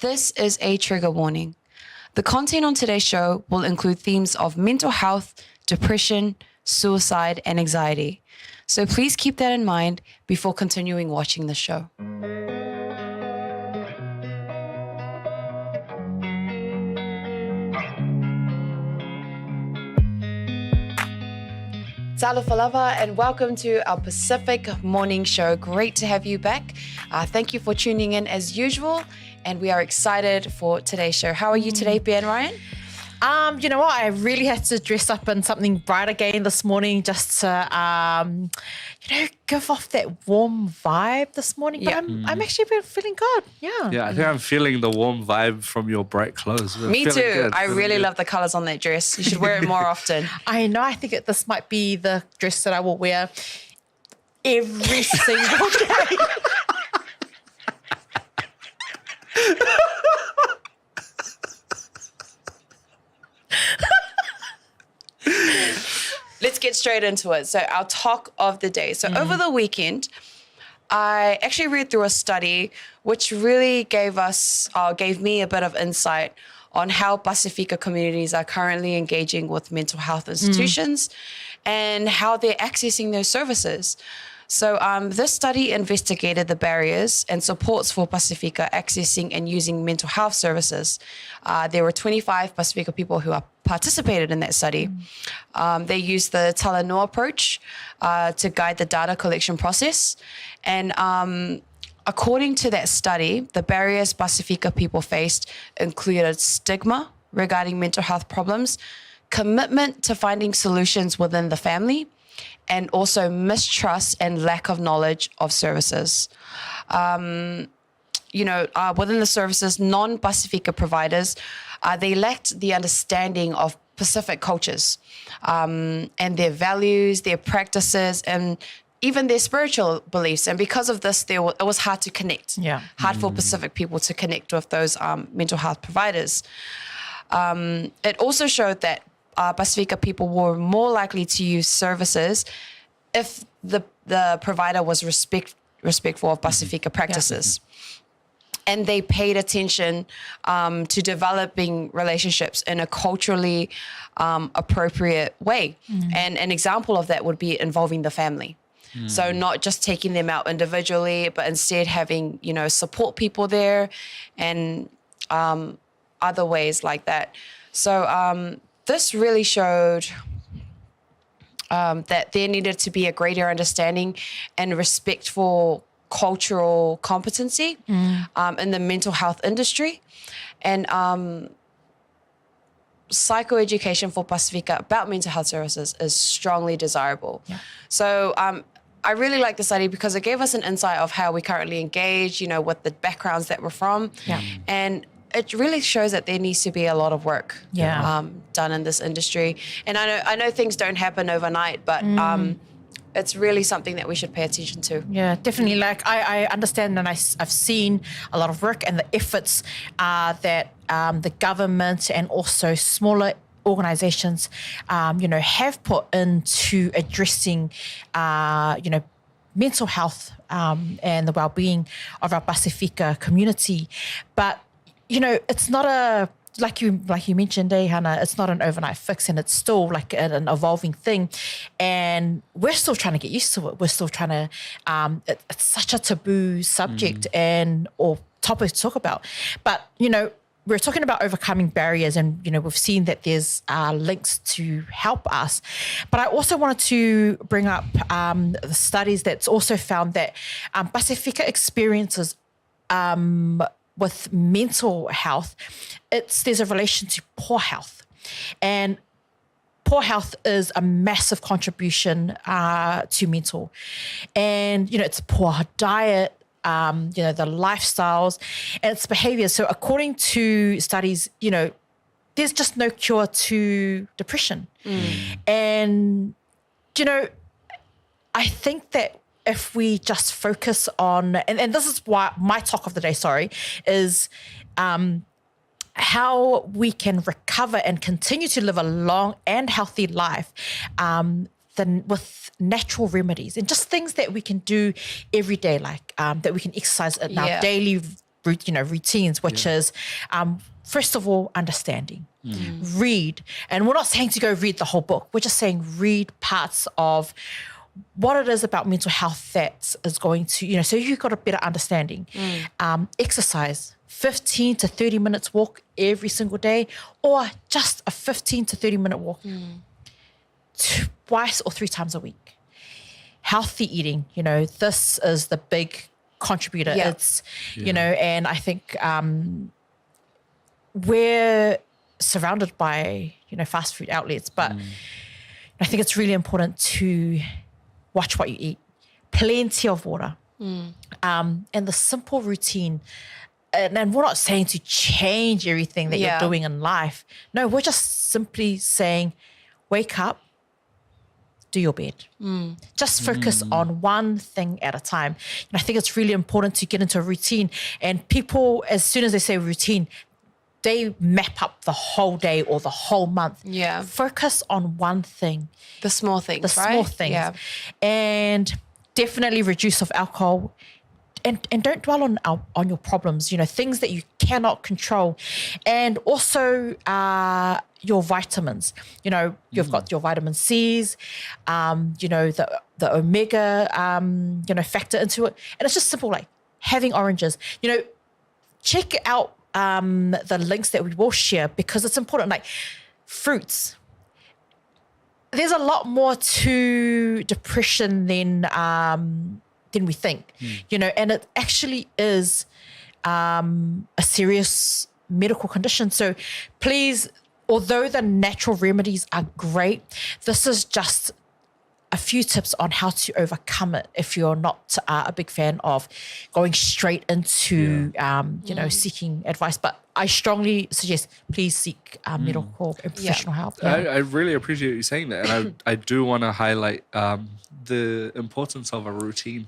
This is a trigger warning. The content on today's show will include themes of mental health, depression, suicide, and anxiety. So please keep that in mind before continuing watching the show. Talofa lava and welcome to our Pacific morning show. Great to have you back. Thank you for tuning in as usual, and we are excited for today's show. How are you today, Ben Ryan? You know what? I really had to dress up in something bright again this morning just to, give off that warm vibe this morning. But I'm actually feeling good. Yeah, I think I'm feeling the warm vibe from your bright clothes. Me too. Good. I really love the colours on that dress. You should wear it more often. I know. I think this might be the dress that I will wear every single day. Let's get straight into it. So our talk of the day. So over the weekend, I actually read through a study which really gave me a bit of insight on how Pasifika communities are currently engaging with mental health institutions and how they're accessing those services. So this study investigated the barriers and supports for Pasifika accessing and using mental health services. There were 25 Pasifika people who participated in that study. They used the Talanoa approach to guide the data collection process. And according to that study, the barriers Pasifika people faced included stigma regarding mental health problems, commitment to finding solutions within the family, and also mistrust and lack of knowledge of services. Within the services, non-Pasifika providers, they lacked the understanding of Pacific cultures and their values, their practices, and even their spiritual beliefs. And because of this, it was hard to connect. Hard for Pacific people to connect with those mental health providers. It also showed that Pasifika people were more likely to use services if the provider was respectful of Pasifika practices. And they paid attention to developing relationships in a culturally appropriate way. And an example of that would be involving the family. So not just taking them out individually, but instead having, support people there and other ways like that. So this really showed that there needed to be a greater understanding and respect for cultural competency in the mental health industry. And psychoeducation for Pasifika about mental health services is strongly desirable. So I really like the study because it gave us an insight of how we currently engage, with the backgrounds that we're from. And it really shows that there needs to be a lot of work done in this industry. And I know things don't happen overnight, but it's really something that we should pay attention to. Yeah, definitely. Like I understand and I've seen a lot of work and the efforts that the government and also smaller organizations, have put into addressing, mental health and the well-being of our Pasifika community. But it's not like you mentioned, Hannah, it's not an overnight fix and it's still like an evolving thing. And we're still trying to get used to it. We're still trying to, it's such a taboo subject or topic to talk about. But, we're talking about overcoming barriers and, we've seen that there's links to help us. But I also wanted to bring up the studies that's also found that Pasifika experiences with mental health, there's a relation to poor health. And poor health is a massive contribution to mental. And, it's poor diet, the lifestyles and its behaviors. So according to studies, there's just no cure to depression. And, I think that if we just focus on, and this is why my talk of the day, is how we can recover and continue to live a long and healthy life with natural remedies and just things that we can do every day, like that we can exercise in our daily routines, which is, first of all, understanding. Read. And we're not saying to go read the whole book. We're just saying read parts of what it is about mental health that is going to, so you've got a better understanding. Exercise, 15 to 30 minutes walk every single day, or just a 15 to 30 minute walk twice or 3 times a week. Healthy eating, this is the big contributor. Yeah. It's, and I think we're surrounded by, fast food outlets, but I think it's really important to watch what you eat. Plenty of water. And the simple routine. And we're not saying to change everything that you're doing in life. No, we're just simply saying, wake up, do your bed. Just focus on one thing at a time. And I think it's really important to get into a routine. And people, as soon as they say routine, they map up the whole day or the whole month. Yeah. Focus on one thing. The small things, The right? small things. Yeah. And definitely reduce of alcohol. And don't dwell on your problems, things that you cannot control. And also your vitamins. You've got your vitamin C's, the omega, factor into it. And it's just simple, like having oranges. Check out the links that we will share, because it's important. Like fruits. There's a lot more to depression than we think, and it actually is a serious medical condition. So please, although the natural remedies are great, this is just a few tips on how to overcome it if you're not a big fan of going straight into, seeking advice. But I strongly suggest please seek medical and professional help. Yeah. I really appreciate you saying that. And I do want to highlight the importance of a routine,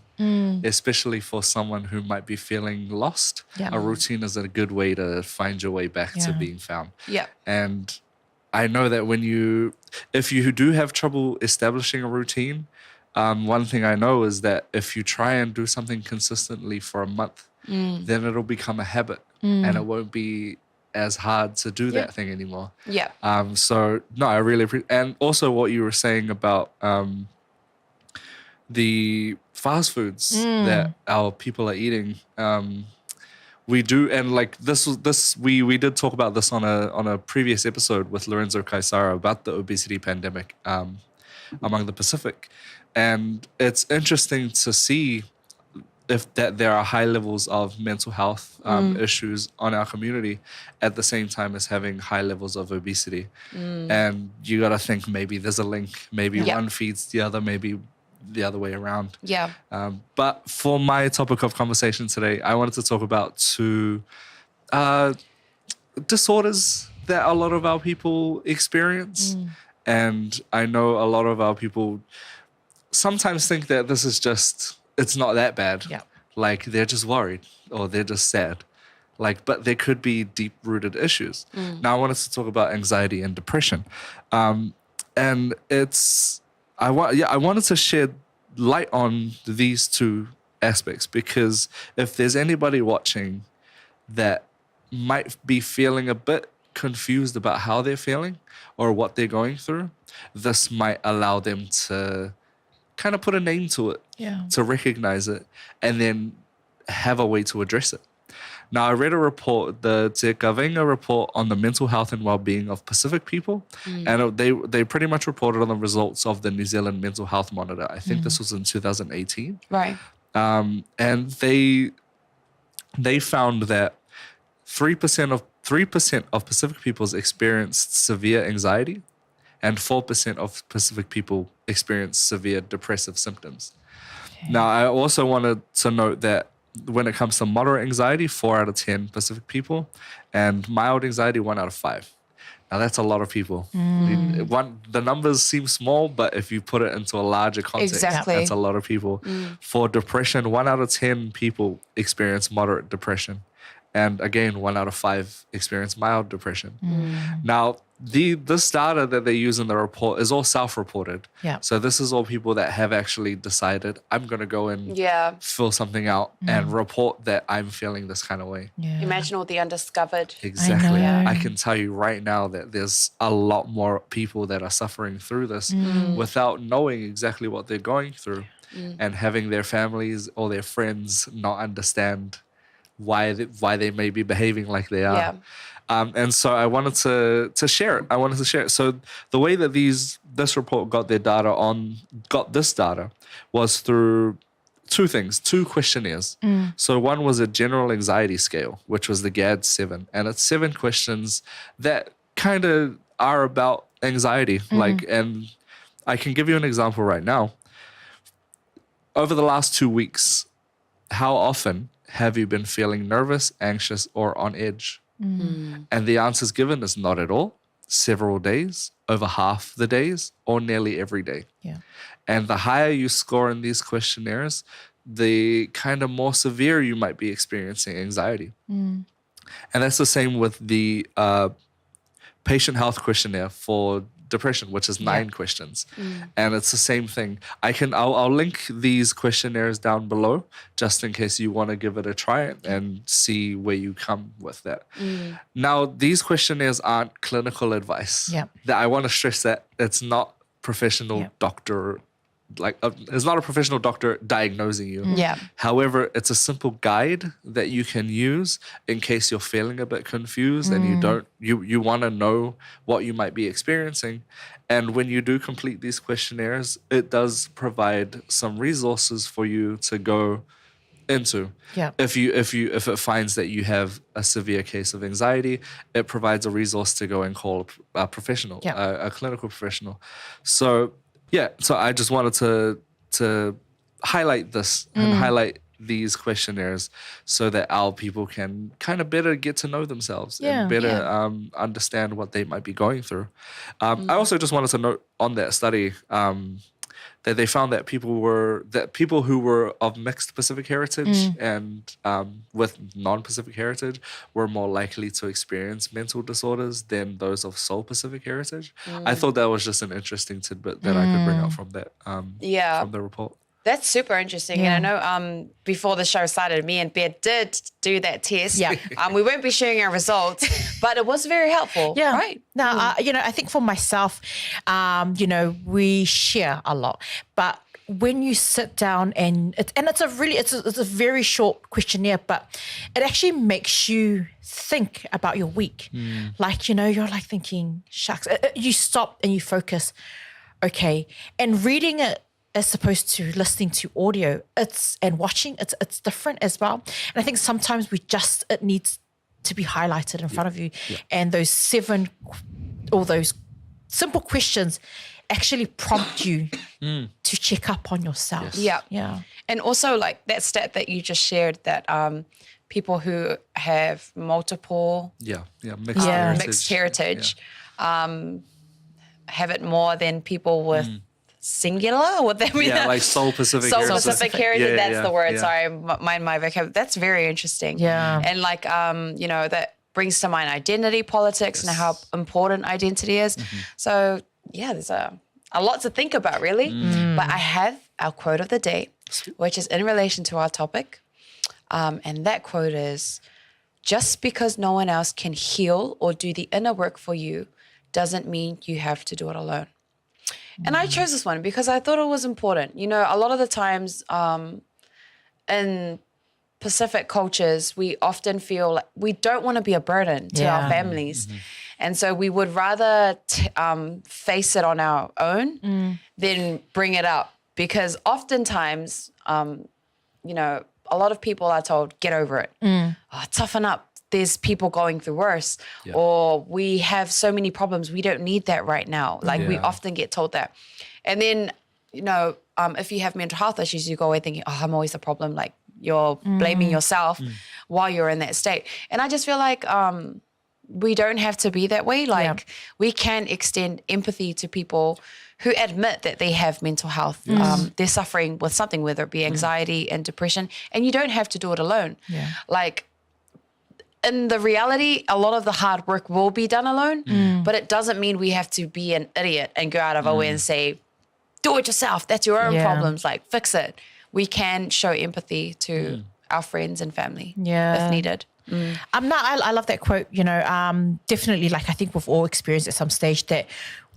especially for someone who might be feeling lost. Yeah. A routine is a good way to find your way back to being found. Yeah. And I know that if you do have trouble establishing a routine, one thing I know is that if you try and do something consistently for a month, then it'll become a habit and it won't be as hard to do that thing anymore. Yeah. So no, I really appreciate, and also what you were saying about the fast foods that our people are eating. We do, and like we did talk about this on a previous episode with Lorenzo Caesaro about the obesity pandemic among the Pacific, and it's interesting to see that there are high levels of mental health issues on our community at the same time as having high levels of obesity, and you got to think maybe there's a link, maybe one feeds the other, maybe the other way around. Yeah. But for my topic of conversation today, I wanted to talk about 2 disorders that a lot of our people experience. And I know a lot of our people sometimes think that this is it's not that bad. Yeah. Like they're just worried or they're just sad. But there could be deep-rooted issues. Now I wanted to talk about anxiety and depression. And I wanted to shed light on these 2 aspects, because if there's anybody watching that might be feeling a bit confused about how they're feeling or what they're going through, this might allow them to kind of put a name to it, to recognize it, and then have a way to address it. Now, I read a report, the Te Kawenga report on the mental health and well-being of Pacific people, and they pretty much reported on the results of the New Zealand Mental Health Monitor. I think this was in 2018. Right. And they found that 3% of Pacific peoples experienced severe anxiety, and 4% of Pacific people experienced severe depressive symptoms. Okay. Now, I also wanted to note that when it comes to moderate anxiety, 4 out of 10 Pacific people, and mild anxiety, 1 out of 5. Now, that's a lot of people. The numbers seem small, but if you put it into a larger context, that's a lot of people. For depression, 1 out of 10 people experience moderate depression. And again, 1 out of 5 experience mild depression. Now, this data that they use in the report is all self-reported. Yeah. So this is all people that have actually decided, I'm going to go and Yeah. fill something out and report that I'm feeling this kind of way. Yeah. Imagine all the undiscovered. Exactly. know. I can tell you right now that there's a lot more people that are suffering through this without knowing exactly what they're going through and having their families or their friends not understand why they may be behaving like they are. Yeah. And so I wanted to share it. So the way that this report got this data was through two questionnaires. So one was a general anxiety scale, which was the GAD-7, and it's 7 questions that kind of are about anxiety. And I can give you an example right now. Over the last 2 weeks, how often have you been feeling nervous, anxious, or on edge? And the answers given is not at all, several days, over half the days, or nearly every day. Yeah. And the higher you score in these questionnaires, the kind of more severe you might be experiencing anxiety. And that's the same with the patient health questionnaire for depression, which is 9 questions. And it's the same thing. I'll link these questionnaires down below just in case you want to give it a try and see where you come with that. Now, these questionnaires aren't clinical advice. Yeah. I want to stress that it's not professional doctor, it's not a professional doctor diagnosing you. Yeah. However, it's a simple guide that you can use in case you're feeling a bit confused and you want to know what you might be experiencing. And when you do complete these questionnaires, it does provide some resources for you to go into. Yeah. If it finds that you have a severe case of anxiety, it provides a resource to go and call a professional, a clinical professional. So I just wanted to highlight this and highlight these questionnaires so that our people can kind of better get to know themselves and better understand what they might be going through. I also just wanted to note on that study that they found that people who were of mixed Pacific heritage and with non-Pacific heritage were more likely to experience mental disorders than those of sole Pacific heritage. I thought that was just an interesting tidbit that I could bring up from that from the report. That's super interesting. Yeah. And I know before the show started, me and Bear did do that test. Yeah. We won't be sharing our results, but it was very helpful. Yeah. Right. Now, I think for myself, we share a lot, but when you sit down and it's a very short questionnaire, but it actually makes you think about your week. You're like thinking, shucks, you stop and you focus. Okay. And reading it as opposed to listening to audio, and watching, it's different as well. And I think sometimes it needs to be highlighted in front of you. Yeah. And those 7 or those simple questions actually prompt you to check up on yourself. Yes. Yeah. Yeah. And also like that stat that you just shared that people who have multiple mixed heritage have it more than people with singular, what that mean? Yeah, like sole Pacific Sole heritage. Pacific heritage, that's the word. Yeah. Sorry, my vocabulary. That's very interesting. Yeah. And like, that brings to mind identity politics and how important identity is. So yeah, there's a lot to think about really. But I have our quote of the day, which is in relation to our topic. And that quote is, just because no one else can heal or do the inner work for you doesn't mean you have to do it alone. And I chose this one because I thought it was important. A lot of the times in Pacific cultures, we often feel like we don't want to be a burden to our families. And so we would rather face it on our own than bring it up, because oftentimes, a lot of people are told, get over it, toughen up. There's people going through worse, or we have so many problems. We don't need that right now. We often get told that. And then, if you have mental health issues, you go away thinking, I'm always the problem. Like you're blaming yourself while you're in that state. And I just feel like we don't have to be that way. We can extend empathy to people who admit that they have mental health. They're suffering with something, whether it be anxiety and depression, and you don't have to do it alone. Yeah. in the reality, a lot of the hard work will be done alone, but it doesn't mean we have to be an idiot and go out of our way and say, do it yourself. That's your own problems. Like, fix it. We can show empathy to our friends and family if needed. No, I love that quote, definitely, like, I think we've all experienced at some stage that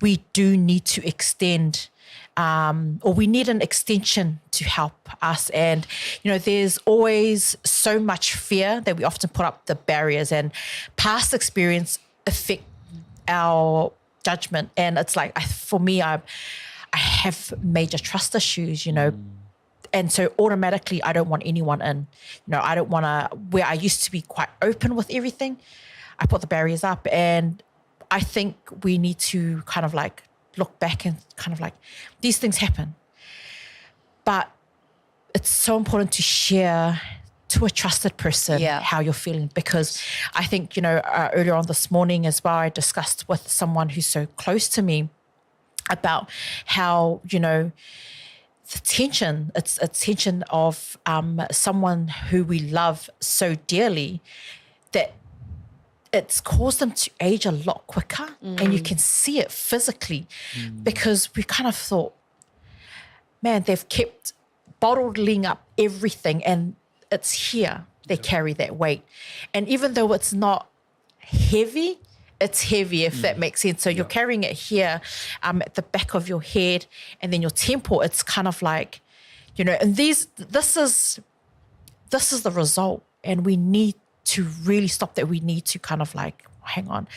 we do need to extend or we need an extension to help us. And, there's always so much fear that we often put up the barriers, and past experience affect our judgment. And it's like, for me, I have major trust issues, and so automatically I don't want anyone in. I don't want to, where I used to be quite open with everything, I put the barriers up. And I think we need to kind of like look back and kind of like, these things happen. But it's so important to share to a trusted person how you're feeling, because I think, earlier on this morning as well, I discussed with someone who's so close to me about how, the tension, it's a tension of someone who we love so dearly that it's caused them to age a lot quicker, and you can see it physically because we kind of thought, man, they've kept bottling up everything and it's here. They carry that weight. And even though it's not heavy, it's heavy, if that makes sense. So you're carrying it here at the back of your head, and then your temple, it's kind of like, and this is the result. And we need to really stop that. We need to kind of like, hang on.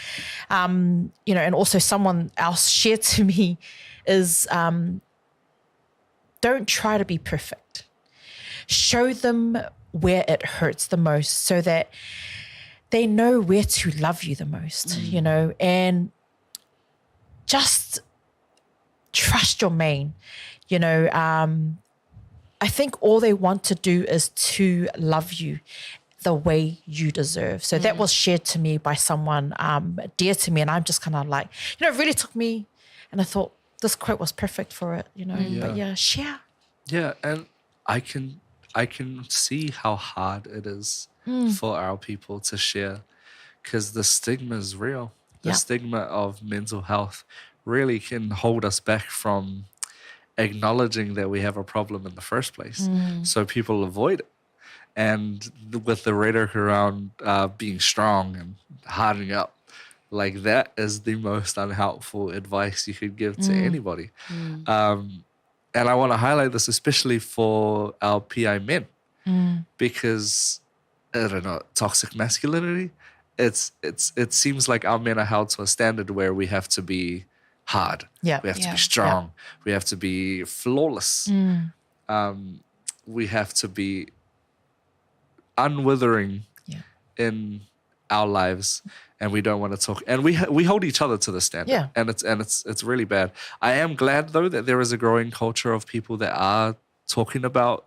And also someone else shared to me is don't try to be perfect. Show them where it hurts the most so that they know where to love you the most, and just trust your main, I think all they want to do is to love you the way you deserve. So that was shared to me by someone dear to me, and I'm just kind of like, it really took me, and I thought this quote was perfect for it, but share. Yeah, and I can see how hard it is for our people to share, because the stigma is real. The stigma of mental health really can hold us back from acknowledging that we have a problem in the first place. So people avoid it. And with the rhetoric around being strong and hardening up, like, that is the most unhelpful advice you could give to anybody. And I want to highlight this especially for our PI men, because, I don't know, toxic masculinity, it seems like our men are held to a standard where we have to be hard. We have to be strong. We have to be flawless. We have to be unwithering in our lives, and we don't want to talk. And we hold each other to the standard, and it's really bad. I am glad though that there is a growing culture of people that are talking about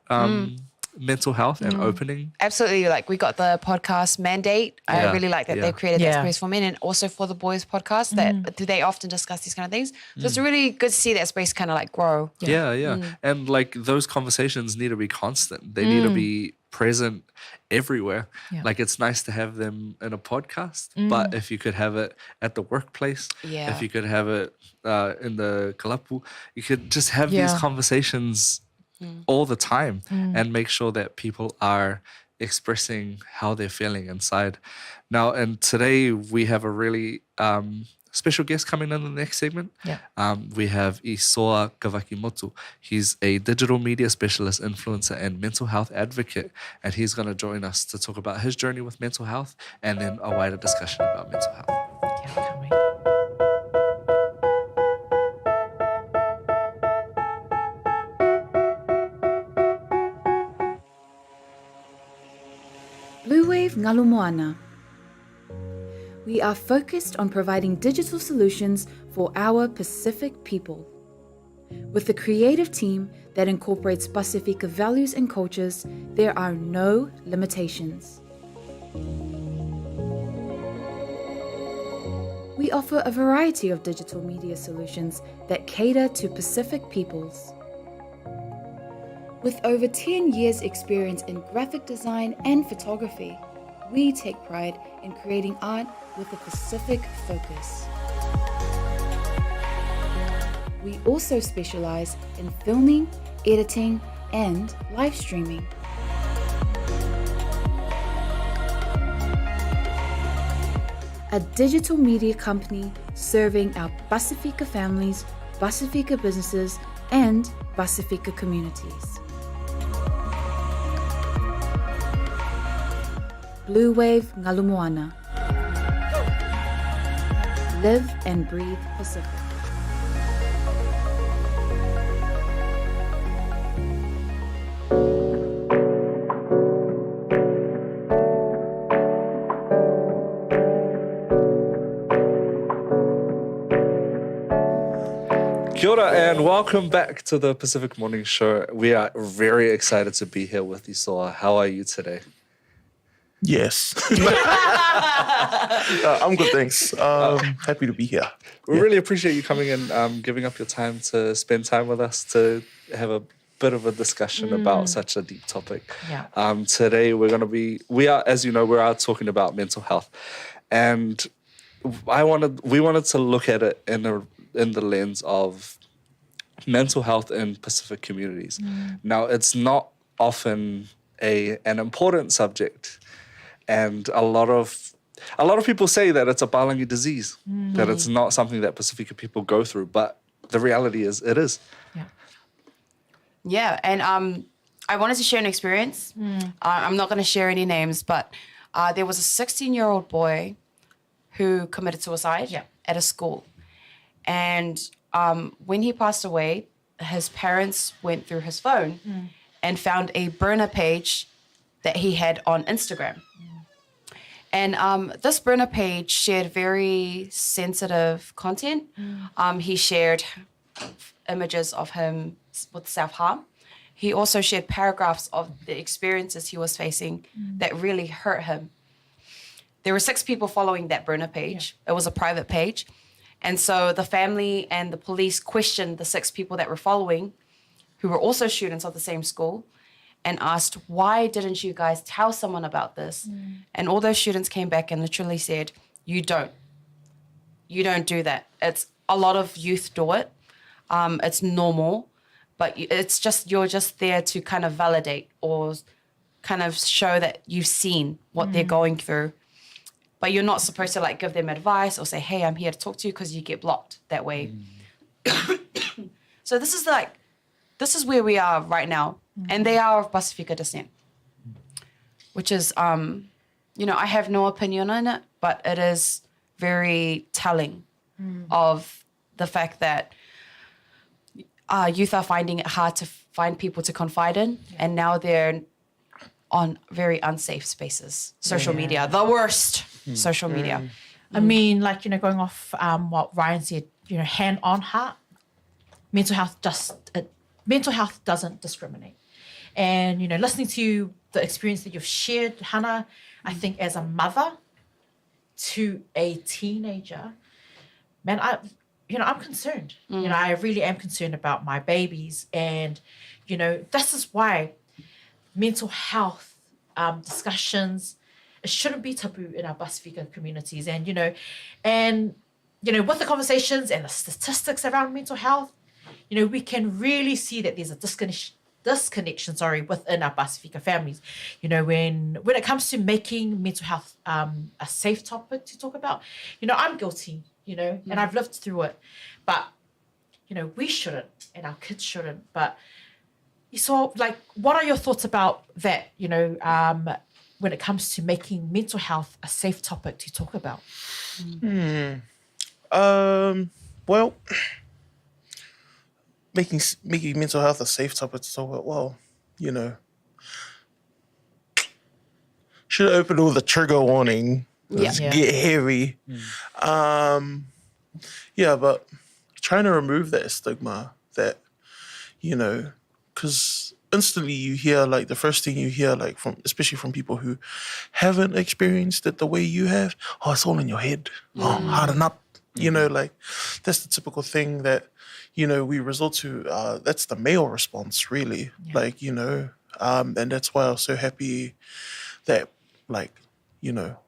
mental health and opening. Absolutely. Like, we got the podcast Mandate. I really like that they've created that space for men, and also for the boys podcast that they often discuss these kind of things. So it's really good to see that space kind of like grow. And like, those conversations need to be constant. They need to be present everywhere. Like, it's nice to have them in a podcast, but if you could have it at the workplace, if you could have it in the kalapu, you could just have these conversations all the time and make sure that people are expressing how they're feeling inside. Now, and today we have a really special guest coming in the next segment. We have Isoa Kavakimotu. He's a digital media specialist, influencer, and mental health advocate, and he's going to join us to talk about his journey with mental health and then a wider discussion about mental health. Can't wait. Bluwave Ngalumoana. We are focused on providing digital solutions for our Pacific people. With a creative team that incorporates Pasifika values and cultures, there are no limitations. We offer a variety of digital media solutions that cater to Pacific peoples. With over 10 years' experience in graphic design and photography, we take pride in creating art with a Pacific focus. We also specialize in filming, editing, and live streaming. A digital media company serving our Pasifika families, Pasifika businesses, and Pasifika communities. Bluwave Ngalumoana. Live and breathe Pacific. Kia ora and welcome back to the Pacific Morning Show. We are very excited to be here with Isoa. How are you today? Yes. I'm good, thanks. Happy to be here. We really appreciate you coming and giving up your time to spend time with us to have a bit of a discussion about such a deep topic. Yeah. Today we are, as you know, we're out talking about mental health, and we wanted to look at it in the lens of mental health in Pacific communities. Now, it's not often an important subject, and a lot of people say that it's a Palangi disease, that it's not something that Pacifica people go through, but the reality is it is. Yeah. Yeah, and I wanted to share an experience. I'm not going to share any names, but there was a 16-year-old boy who committed suicide at a school. And when he passed away, his parents went through his phone and found a burner page that he had on Instagram. And this burner page shared very sensitive content. He shared images of him with self-harm. He also shared paragraphs of the experiences he was facing that really hurt him. There were 6 people following that burner page. It was a private page. And so the family and the police questioned the 6 people that were following, who were also students of the same school, and asked, why didn't you guys tell someone about this? And all those students came back and literally said, you don't do that. It's a lot of youth do it. It's normal, but it's just, you're just there to kind of validate or kind of show that you've seen what they're going through. But you're not supposed to like give them advice or say, hey, I'm here to talk to you, because you get blocked that way. So this is where we are right now. And they are of Pasifika descent, which is, I have no opinion on it, but it is very telling of the fact that youth are finding it hard to find people to confide in. And now they're on very unsafe spaces. Social media, the worst social media. I mean, going off what Ryan said, hand on heart, mental health doesn't discriminate. And, listening to the experience that you've shared, Hannah, I think as a mother to a teenager, man, I'm concerned. I really am concerned about my babies. And, this is why mental health discussions, it shouldn't be taboo in our Pasifika communities. And, with the conversations and the statistics around mental health, we can really see that there's a disconnection within our Pasifika families. When it comes to making mental health a safe topic to talk about, I'm guilty, and I've lived through it. But, we shouldn't, and our kids shouldn't. But so, what are your thoughts about that, when it comes to making mental health a safe topic to talk about? Well, making mental health a safe topic to talk about, should open all the trigger warning. Let's get heavy. But trying to remove that stigma that, because instantly you hear, the first thing you hear, especially from people who haven't experienced it the way you have, oh, it's all in your head. Oh, harden up. That's the typical thing that, we resort to. That's the male response, really. And that's why I was so happy that,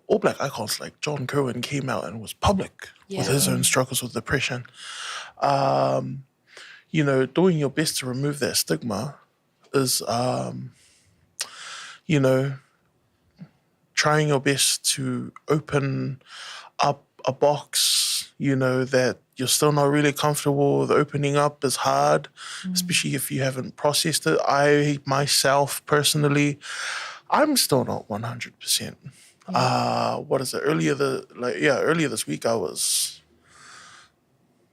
all black icons like John Kerwin came out and was public with his own struggles with depression. Doing your best to remove that stigma is, trying your best to open up a box, that you're still not really comfortable with. Opening up is hard, especially if you haven't processed it. I, myself, personally, I'm still not 100%. What is it? Earlier this week,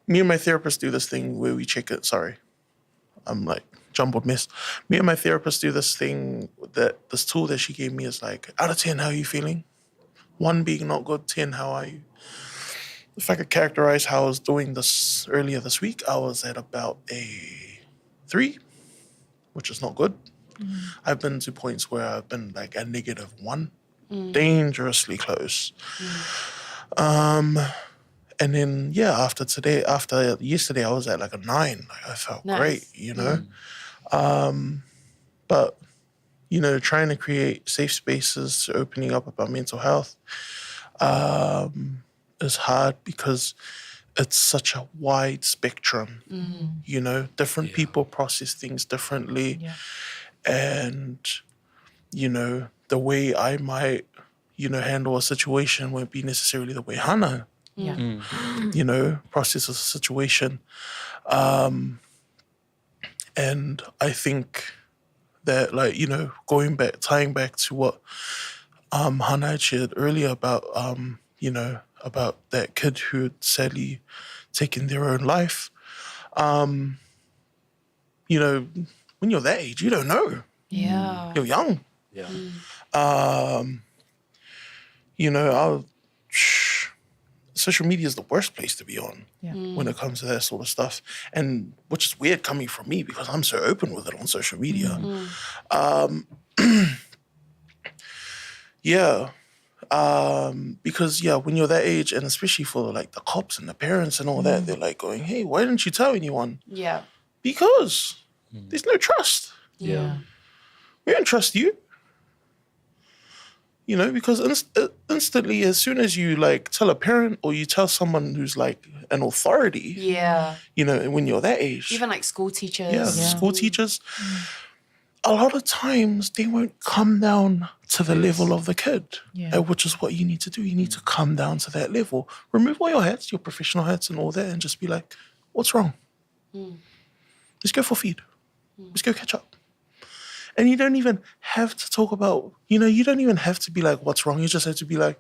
me and my therapist do this thing where we check it. Sorry, I'm like jumbled mess. Me and my therapist do this thing, that this tool that she gave me is like, out of 10, how are you feeling? 1 being not good, 10, how are you? If I could characterize how I was doing this earlier this week, I was at about a 3, which is not good. I've been to points where I've been like a -1, dangerously close. And then, after yesterday, I was at like a 9. Like, I felt great, But, trying to create safe spaces, opening up about mental health is hard because it's such a wide spectrum. Different people process things differently. Yeah. And, the way I might, handle a situation won't be necessarily the way Hana processes a situation. And I think that, tying back to what Hana had shared earlier about, about that kid who had sadly taken their own life, when you're that age, you don't know. Yeah. You're young. Yeah. Social media is the worst place to be on Yeah. when it comes to that sort of stuff, and which is weird coming from me because I'm so open with it on social media. Because when you're that age, and especially for like the cops and the parents and all that, they're like going, "Hey, why didn't you tell anyone?" Yeah. Because there's no trust. Yeah. We don't trust you. Because instantly, as soon as you like tell a parent or you tell someone who's like an authority, Yeah. when you're that age, Even like school teachers. yeah, school teachers, a lot of times they won't come down to the level of the kid, Yeah. which is what you need to do. You need to come down to that level. Remove all your hats, your professional hats and all that, and just be like, what's wrong? Let's go for feed. Let's go catch up. And you don't even have to talk about, you don't even have to be like, what's wrong? You just have to be like,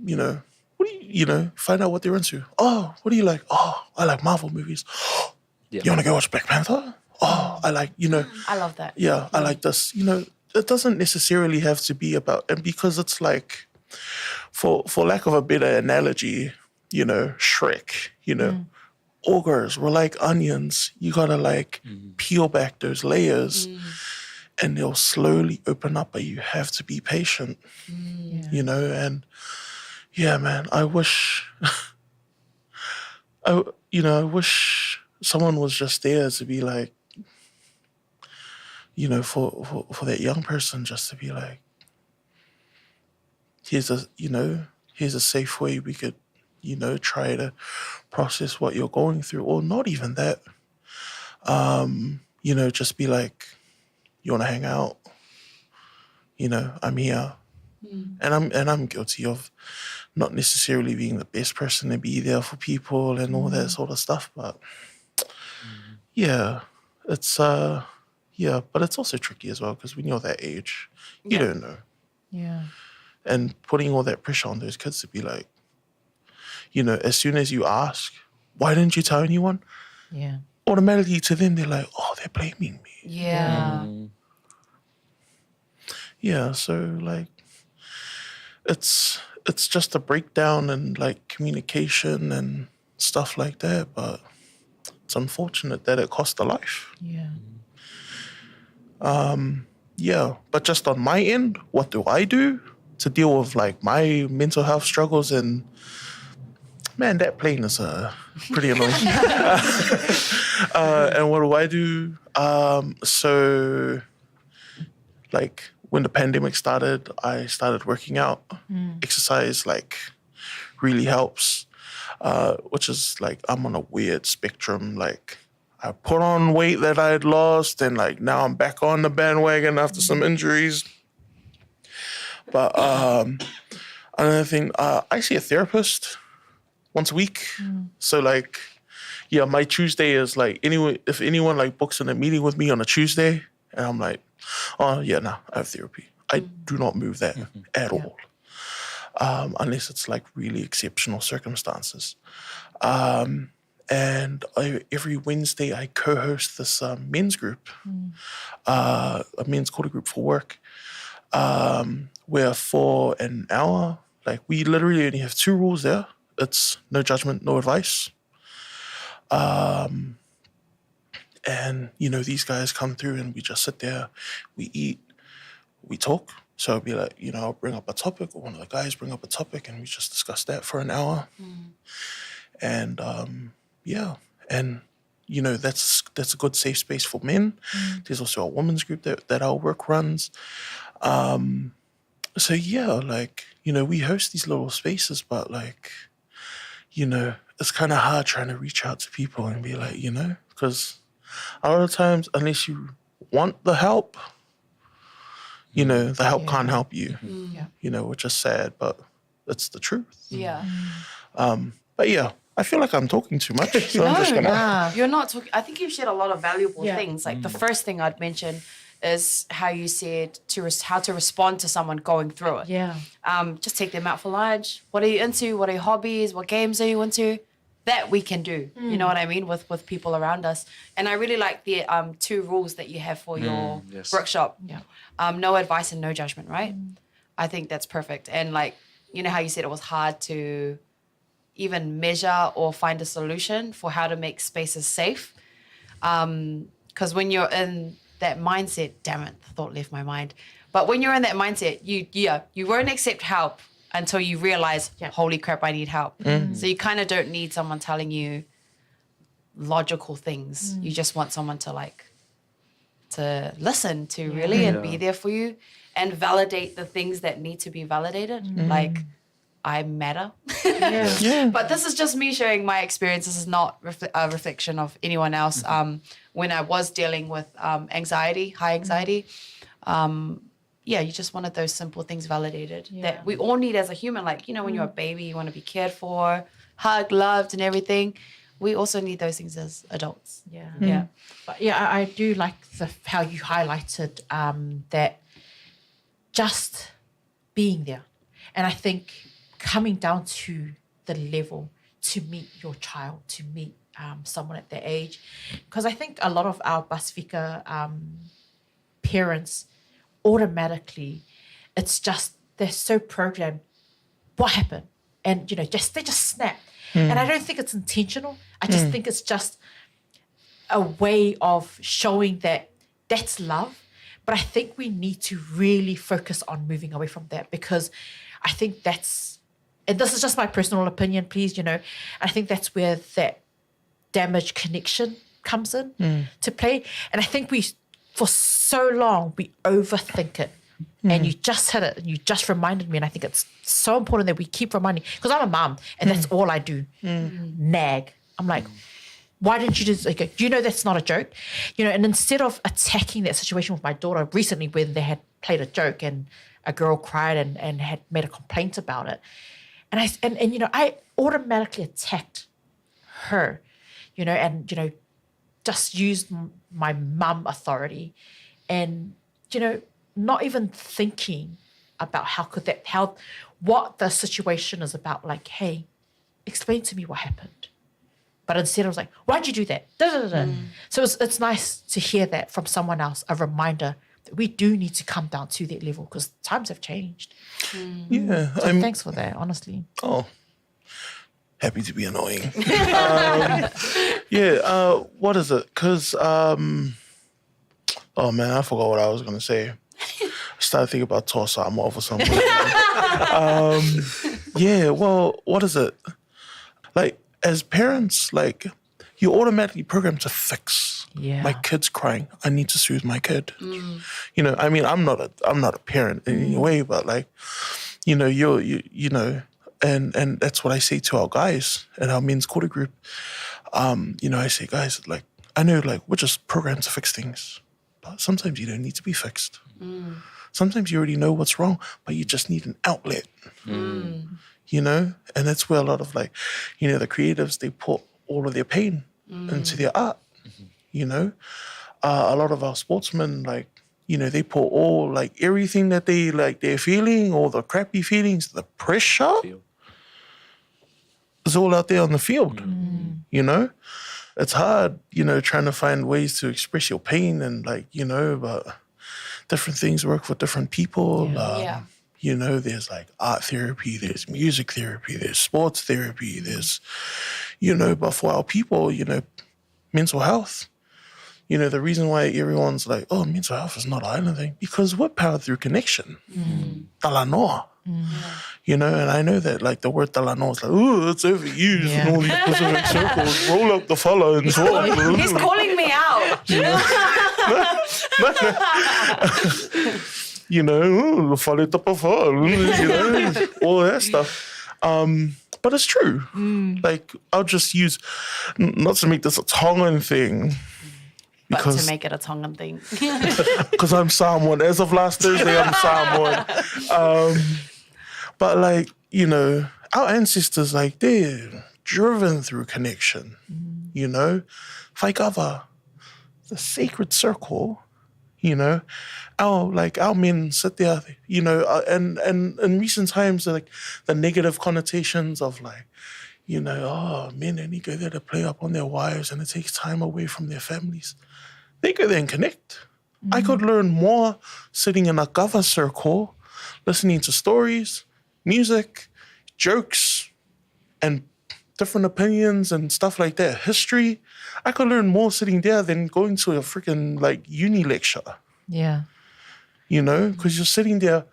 what do you, find out what they're into. Oh, what do you like? Oh, I like Marvel movies. Yeah. You want to go watch Black Panther? Oh, I like, I love that. yeah, I like this. It doesn't necessarily have to be about, and because it's like, for lack of a better analogy, Shrek, ogres were like onions. You gotta like peel back those layers and they'll slowly open up, but you have to be patient, and man, I wish, I wish someone was just there to be like, for that young person just to be like, here's a safe way we could, try to process what you're going through, or not even that. Just be like, you want to hang out? I'm here. And I'm guilty of not necessarily being the best person to be there for people and all that sort of stuff. But it's but it's also tricky as well, because when you're that age, you don't know. Yeah. And putting all that pressure on those kids to be like, as soon as you ask, why didn't you tell anyone? Yeah. Automatically to them, they're like, oh, they're blaming me. Yeah. Yeah, so like, it's just a breakdown in like communication and stuff like that, but it's unfortunate that it cost a life. Yeah. But just on my end, what do I do to deal with like my mental health struggles? And man, that plane is pretty annoying. And what do? So like when the pandemic started, I started working out. Exercise like really helps, which is like I'm on a weird spectrum. Like I put on weight that I had lost, and like now I'm back on the bandwagon after some injuries. But another thing, I see a therapist once a week. So like, yeah, my Tuesday is like if anyone like books in a meeting with me on a Tuesday, and I'm like, oh yeah, no, I have therapy. I do not move that at all, unless it's like really exceptional circumstances. And every Wednesday I co-host this men's group, a men's quarter group for work, where for an hour, like we literally only have 2 rules there. It's no judgment, no advice. And, you know, these guys come through and we just sit there, we eat, we talk. So it'll be like, you know, I'll bring up a topic, or one of the guys bring up a topic, and we just discuss that for an hour. And, yeah. And, you know, that's a good safe space for men. There's also a women's group that our work runs. So, yeah, like, you know, we host these little spaces, but, like, you know, it's kind of hard trying to reach out to people and be like, you know, because a lot of times, unless you want the help, you know, the help can't help you, you know, which is sad, but it's the truth. Yeah. But yeah, I feel like I'm talking too much. So I'm just gonna... You're not talking. I think you've shared a lot of valuable things. Like the first thing I'd mention is how you said how to respond to someone going through it. Yeah. Just take them out for lunch. What are you into? What are your hobbies? What games are you into? That we can do. You know what I mean? With people around us. And I really like the 2 rules that you have for your workshop. Yeah. No advice and no judgment, right? I think that's perfect. And like, you know how you said it was hard to even measure or find a solution for how to make spaces safe. Because when you're in that mindset, damn it, the thought left my mind. But when you're in that mindset, you won't accept help until you realize, holy crap, I need help. So you kind of don't need someone telling you logical things. You just want someone to listen to really and be there for you and validate the things that need to be validated. Like, I matter. But this is just me sharing my experience. This is not a reflection of anyone else. When I was dealing with anxiety, high anxiety, you just wanted those simple things validated that we all need as a human. Like, you know, when you're a baby, you want to be cared for, hugged, loved, and everything. We also need those things as adults. But yeah, I do like how you highlighted that just being there. And I think coming down to the level to meet your child, to meet someone at their age. Because I think a lot of our Pasifika parents automatically, it's just, they're so programmed, what happened? And, you know, they just snap. And I don't think it's intentional. I just think it's just a way of showing that that's love. But I think we need to really focus on moving away from that, because I think that's, and this is just my personal opinion, please, you know, I think that's where that damaged connection comes in to play. And I think for so long, we overthink it. And you just hit it, and you just reminded me, and I think it's so important that we keep reminding, because I'm a mom, and that's all I do, nag. I'm like, why didn't you just, okay, you know that's not a joke? You know, and instead of attacking that situation with my daughter recently when they had played a joke and a girl cried and had made a complaint about it, and you know, I automatically attacked her, you know, and, you know, just used my mum authority and, you know, not even thinking about what the situation is about. Like, hey, explain to me what happened. But instead I was like, why'd you do that? So it's nice to hear that from someone else, a reminder that we do need to come down to that level, because times have changed. Yeah. So thanks for that, honestly. Oh, happy to be annoying. What is it? Because, oh man, I forgot what I was going to say. I started thinking about Tosa. I'm over something. Well, what is it? Like, as parents, like, you're automatically programmed to fix. Yeah. My kid's crying. I need to soothe my kid. You know, I mean, I'm not a parent in any way, but like, you know, you know, and that's what I say to our guys at our men's quarter group. You know, I say, guys, like, I know, like, we're just programmed to fix things, but sometimes you don't need to be fixed. Sometimes you already know what's wrong, but you just need an outlet. You know, and that's where a lot of, like, you know, the creatives, they put all of their pain into their art. You know, a lot of our sportsmen, like, you know, they put all, like, everything that they, like, they're feeling, all the crappy feelings, the pressure is all out there on the field. You know, it's hard, you know, trying to find ways to express your pain and, like, you know, but different things work for different people. Yeah. You know, there's like art therapy, there's music therapy, there's sports therapy, there's, you know, but for our people, you know, mental health. You know, the reason why everyone's like, oh, mental health is not an island thing, because we're powered through connection. Talanoa. You know, and I know that, like, the word talanoa is like, oh, it's overused in all these specific circles. Roll up the follow and so on. He's calling me out. You know, follow top of all, you know, all that stuff. But it's true. Like, I'll just use, not to make this a Tongan thing, But because to make it a Tongan thing. because I'm Samoan. As of last Thursday, I'm Samoan. But, like, you know, our ancestors, like, they're driven through connection, you know. Whaikawa, the sacred circle, you know. Our men sit there, you know, and in recent times, like, the negative connotations of, like, you know, oh, men only go there to play up on their wives and it takes time away from their families. They go there and connect. I could learn more sitting in a kava circle, listening to stories, music, jokes, and different opinions and stuff like that, history. I could learn more sitting there than going to a freaking, like, uni lecture. Yeah. You know, because you're sitting there,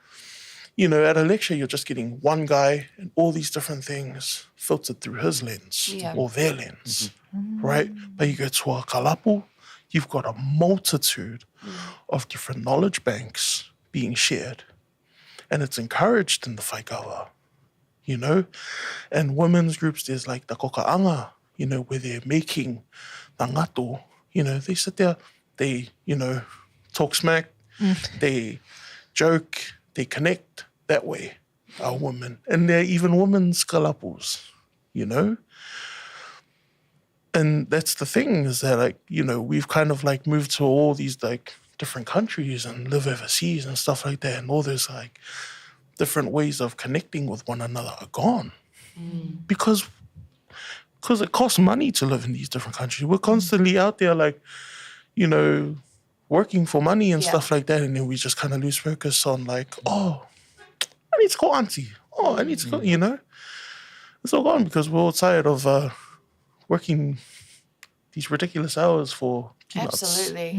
you know, at a lecture, you're just getting one guy and all these different things filtered through his lens or their lens, right? But you go to a kalapu, you've got a multitude of different knowledge banks being shared. And it's encouraged in the whaikawa, you know? And women's groups, there's like the kokaanga, you know, where they're making the ngato. You know, they sit there, they, you know, talk smack, they joke, they connect that way, our women. And they're even women's kalapus, you know? And that's the thing, is that, like, you know, we've kind of, like, moved to all these, like, different countries and live overseas and stuff like that. And all those, like, different ways of connecting with one another are gone. Because it costs money to live in these different countries. We're constantly out there, like, you know, working for money and stuff like that. And then we just kind of lose focus on, like, oh, I need to call auntie. Oh, I need to call, you know. It's all gone because we're all tired of working these ridiculous hours for peanuts. Absolutely.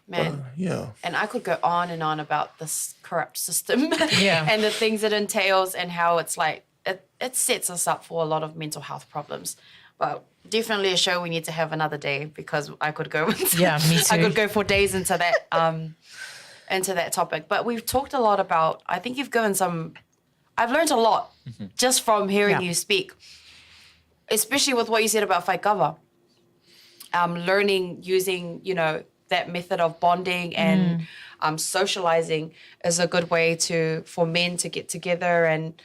Man. Yeah. And I could go on and on about this corrupt system Yeah. and the things it entails and how it's like, it sets us up for a lot of mental health problems. But definitely a show we need to have another day, because I could go into, Yeah, me too. I could go for days into that topic. But we've talked a lot about, I think you've given some, I've learned a lot just from hearing you speak, especially with what you said about whaikawa. Learning using, you know, that method of bonding and socializing is a good way for men to get together and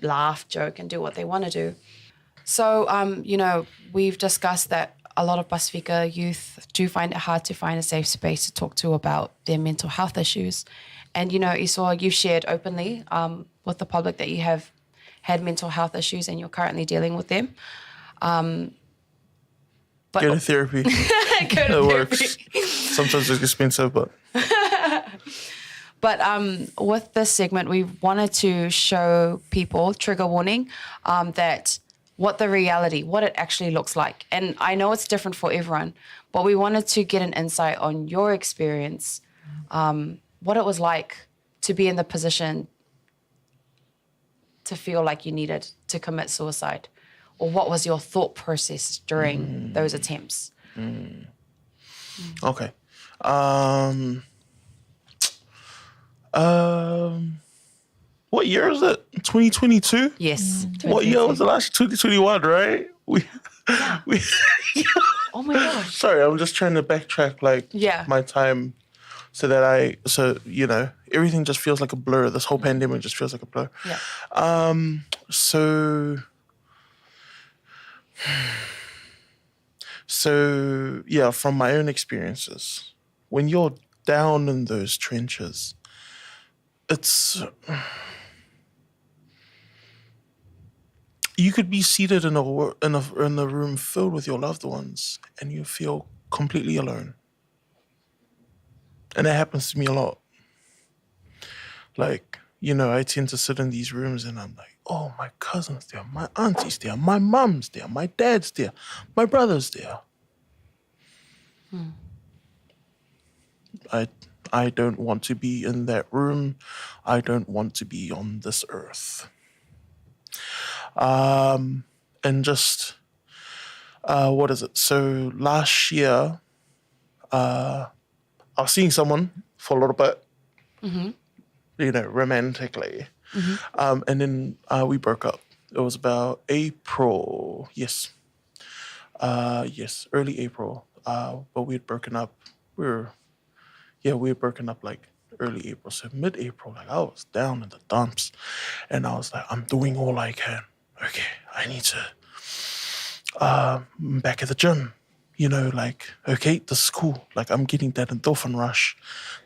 laugh, joke, and do what they want to do. So, you know, we've discussed that a lot of Pasifika youth do find it hard to find a safe space to talk to about their mental health issues. And, you know, Isoa, you've shared openly with the public that you have had mental health issues and you're currently dealing with them. But Go to therapy. go to It therapy. works. Sometimes it's expensive, but But with this segment, we wanted to show people, trigger warning, that what it actually looks like. And I know it's different for everyone, but we wanted to get an insight on your experience, what it was like to be in the position to feel like you needed to commit suicide, or what was your thought process during those attempts? Okay. What year is it? 2022? Yes. What year was it last? 2021, right? We Oh my gosh. Sorry, I'm just trying to backtrack Yeah. my time so that everything just feels like a blur. This whole pandemic just feels like a blur. Yeah. So yeah, from my own experiences, when you're down in those trenches, you could be seated in a room filled with your loved ones, and you feel completely alone. And that happens to me a lot. Like, I tend to sit in these rooms and I'm like, oh, my cousin's there, my auntie's there, my mom's there, my dad's there, my brother's there. I don't want to be in that room. I don't want to be on this earth. And just, what is it? So last year, I was seeing someone for a little bit, romantically. And then we broke up. It was about April. Yes. Yes, early April. But we had broken up. We had broken up like early April. So mid-April, like I was down in the dumps. And I was like, I'm doing all I can. Okay, I need to back at the gym. Okay, this is cool. Like I'm getting that endorphin rush.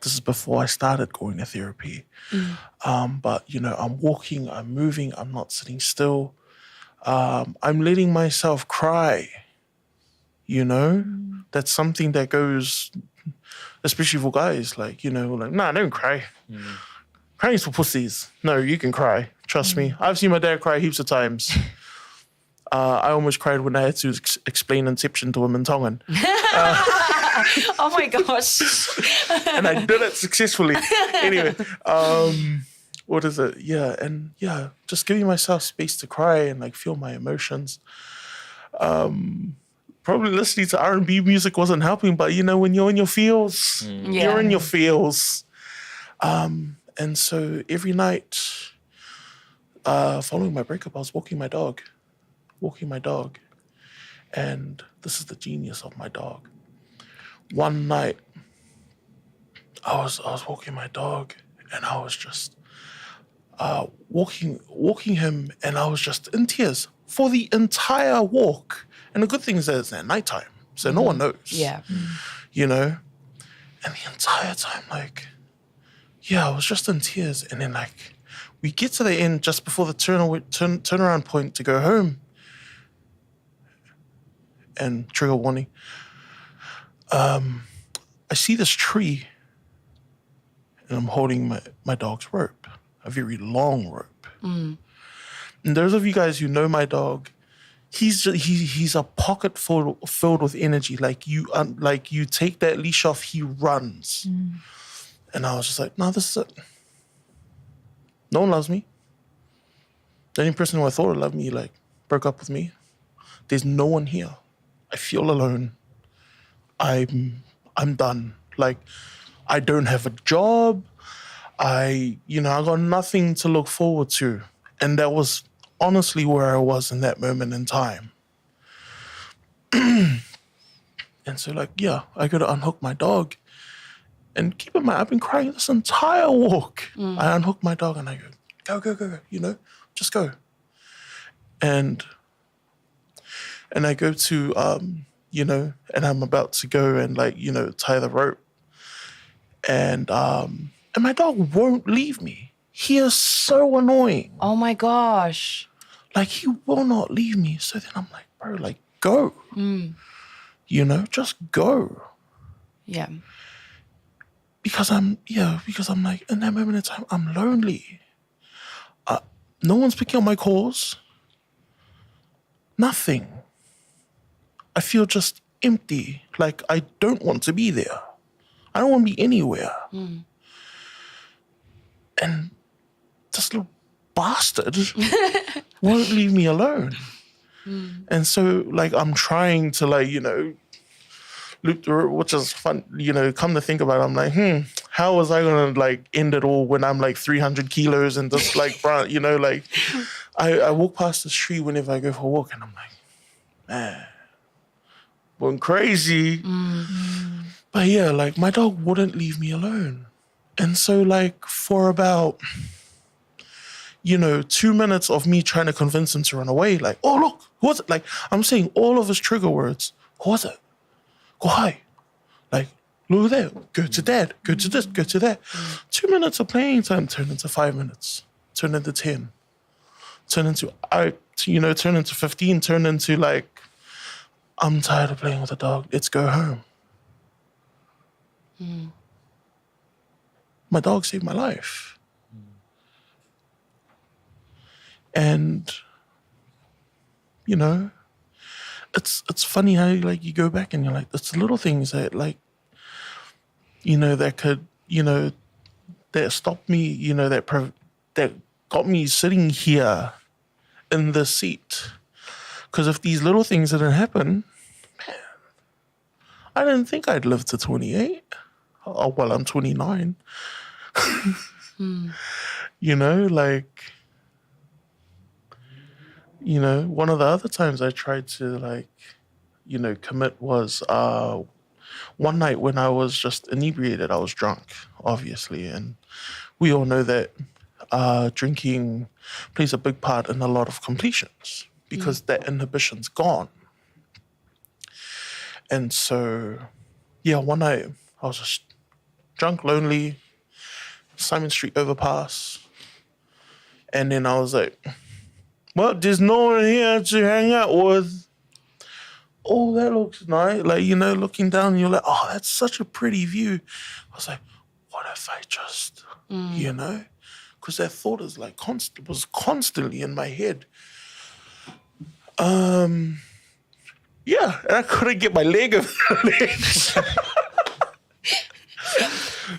This is before I started going to therapy. But I'm walking, I'm moving, I'm not sitting still. I'm letting myself cry. That's something that goes, especially for guys, nah, don't cry. Crying's for pussies. No, you can cry. Trust me. I've seen my dad cry heaps of times. I almost cried when I had to explain Inception to him in Tongan. Oh my gosh. And I did it successfully. Anyway, what is it? Yeah, and yeah, just giving myself space to cry and feel my emotions. Probably listening to R&B music wasn't helping, but when you're in your feels, you're in your feels. And so every night following my breakup, I was walking my dog. And this is the genius of my dog. One night, I was walking my dog, and I was just walking him, and I was just in tears for the entire walk. And the good thing is that it's at nighttime, so no one knows. Yeah. And the entire time, I was just in tears. And then we get to the end just before the turnaround point to go home. And trigger warning. I see this tree, and I'm holding my dog's rope, a very long rope. And those of you guys who know my dog, he's a pocket filled with energy. You take that leash off, he runs. And I was just like, no, this is it. No one loves me. The only person who I thought would love me broke up with me. There's no one here. I feel alone. I'm done. I don't have a job. I got nothing to look forward to. And that was honestly where I was in that moment in time. And so I got to unhook my dog. And keep in mind, I've been crying this entire walk. I unhook my dog and I go, just go. And I go to, and I'm about to go and tie the rope. And my dog won't leave me. He is so annoying. Oh my gosh. He will not leave me. So then I'm like, bro, go. Just go. Yeah. Because I'm in that moment in time, I'm lonely. No one's picking up my calls. Nothing. I feel just empty. I don't want to be there. I don't want to be anywhere. And this little bastard won't leave me alone. And so I'm trying to loop the rope, which is fun. Come to think about it, I'm like, how was I gonna like end it all when I'm like 300 kilos and just like, like I walk past the tree whenever I go for a walk, and I'm like, man, going crazy. But yeah, like my dog wouldn't leave me alone, and so like for about 2 minutes of me trying to convince him to run away, like, oh, look, who was it? Like, I'm saying all of his trigger words. Who was it? Go hi. Like, look there. Go to dad. Go to this. Go to that. 2 minutes of playing time turned into 5 minutes. Turned into 10. Turned into 15. Turned into like, I'm tired of playing with the dog. Let's go home. My dog saved my life. And, it's funny how like you go back and you're like, it's the little things that like, that could, that stopped me, that got me sitting here in the seat. Because if these little things didn't happen, man, I didn't think I'd live to 28. Oh, well, I'm 29. One of the other times I tried to like, commit was one night when I was just inebriated. I was drunk, obviously. And we all know that drinking plays a big part in a lot of completions because that inhibition's gone. And so, yeah, one night I was just drunk, lonely, Simon Street overpass. And then I was like, well, there's no one here to hang out with. Oh, that looks nice. Like, looking down and you're like, oh, that's such a pretty view. I was like, what if I just, because that thought is like was constantly in my head. Yeah, and I couldn't get my leg over the ledge.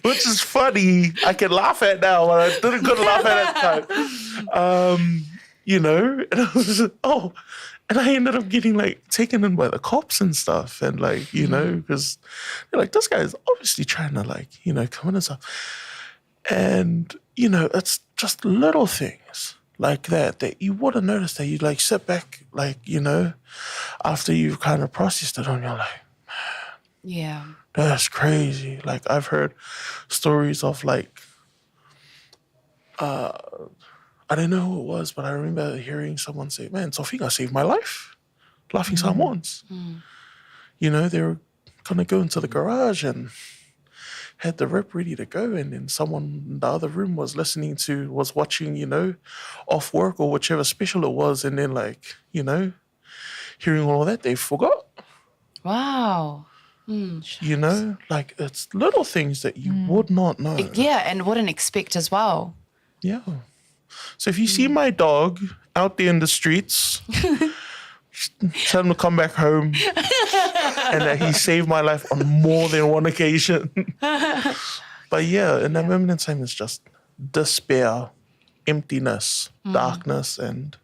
Which is funny. I can laugh at now, but I couldn't laugh at that time. And I was and I ended up getting like taken in by the cops and stuff, and like because they're like, this guy is obviously trying to like come in and stuff, and it's just little things like that you wouldn't notice, that you like sit back like after you've kind of processed it and you're like, Yeah. that's crazy. Like I've heard stories of like I don't know who it was, but I remember hearing someone say, man, Pasifika saved my life. Laughing someone's. They were going to go into the garage and had the rep ready to go. And then someone in the other room was watching, off work or whichever special it was. And then like, hearing all of that, they forgot. Wow. Like it's little things that you would not know. Yeah, and wouldn't expect as well. Yeah. So if you see my dog out there in the streets, tell him to come back home and that he saved my life on more than one occasion. But yeah, in that moment in time, it's just despair, emptiness, darkness. And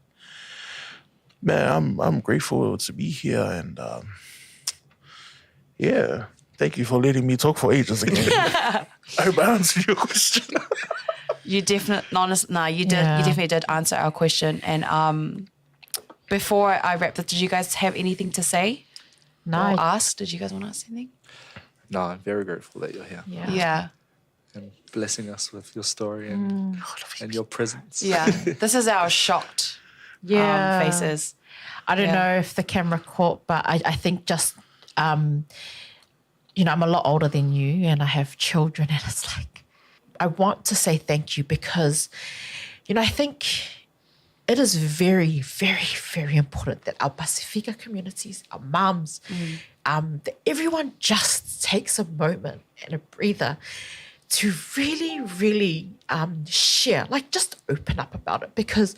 man, I'm grateful to be here. And yeah, thank you for letting me talk for ages again. I hope I answered your question. You definitely did answer our question. And before I wrap this, did you guys have anything to say? No. Or ask? Did you guys want to ask anything? No, I'm very grateful that you're here. Yeah. And blessing us with your story and your presence. Yeah. This is our shocked faces. I don't know if the camera caught, but I think just, I'm a lot older than you and I have children, and it's like, I want to say thank you because, I think it is very, very, very important that our Pasifika communities, our mums, that everyone just takes a moment and a breather to really, really share, like just open up about it, because,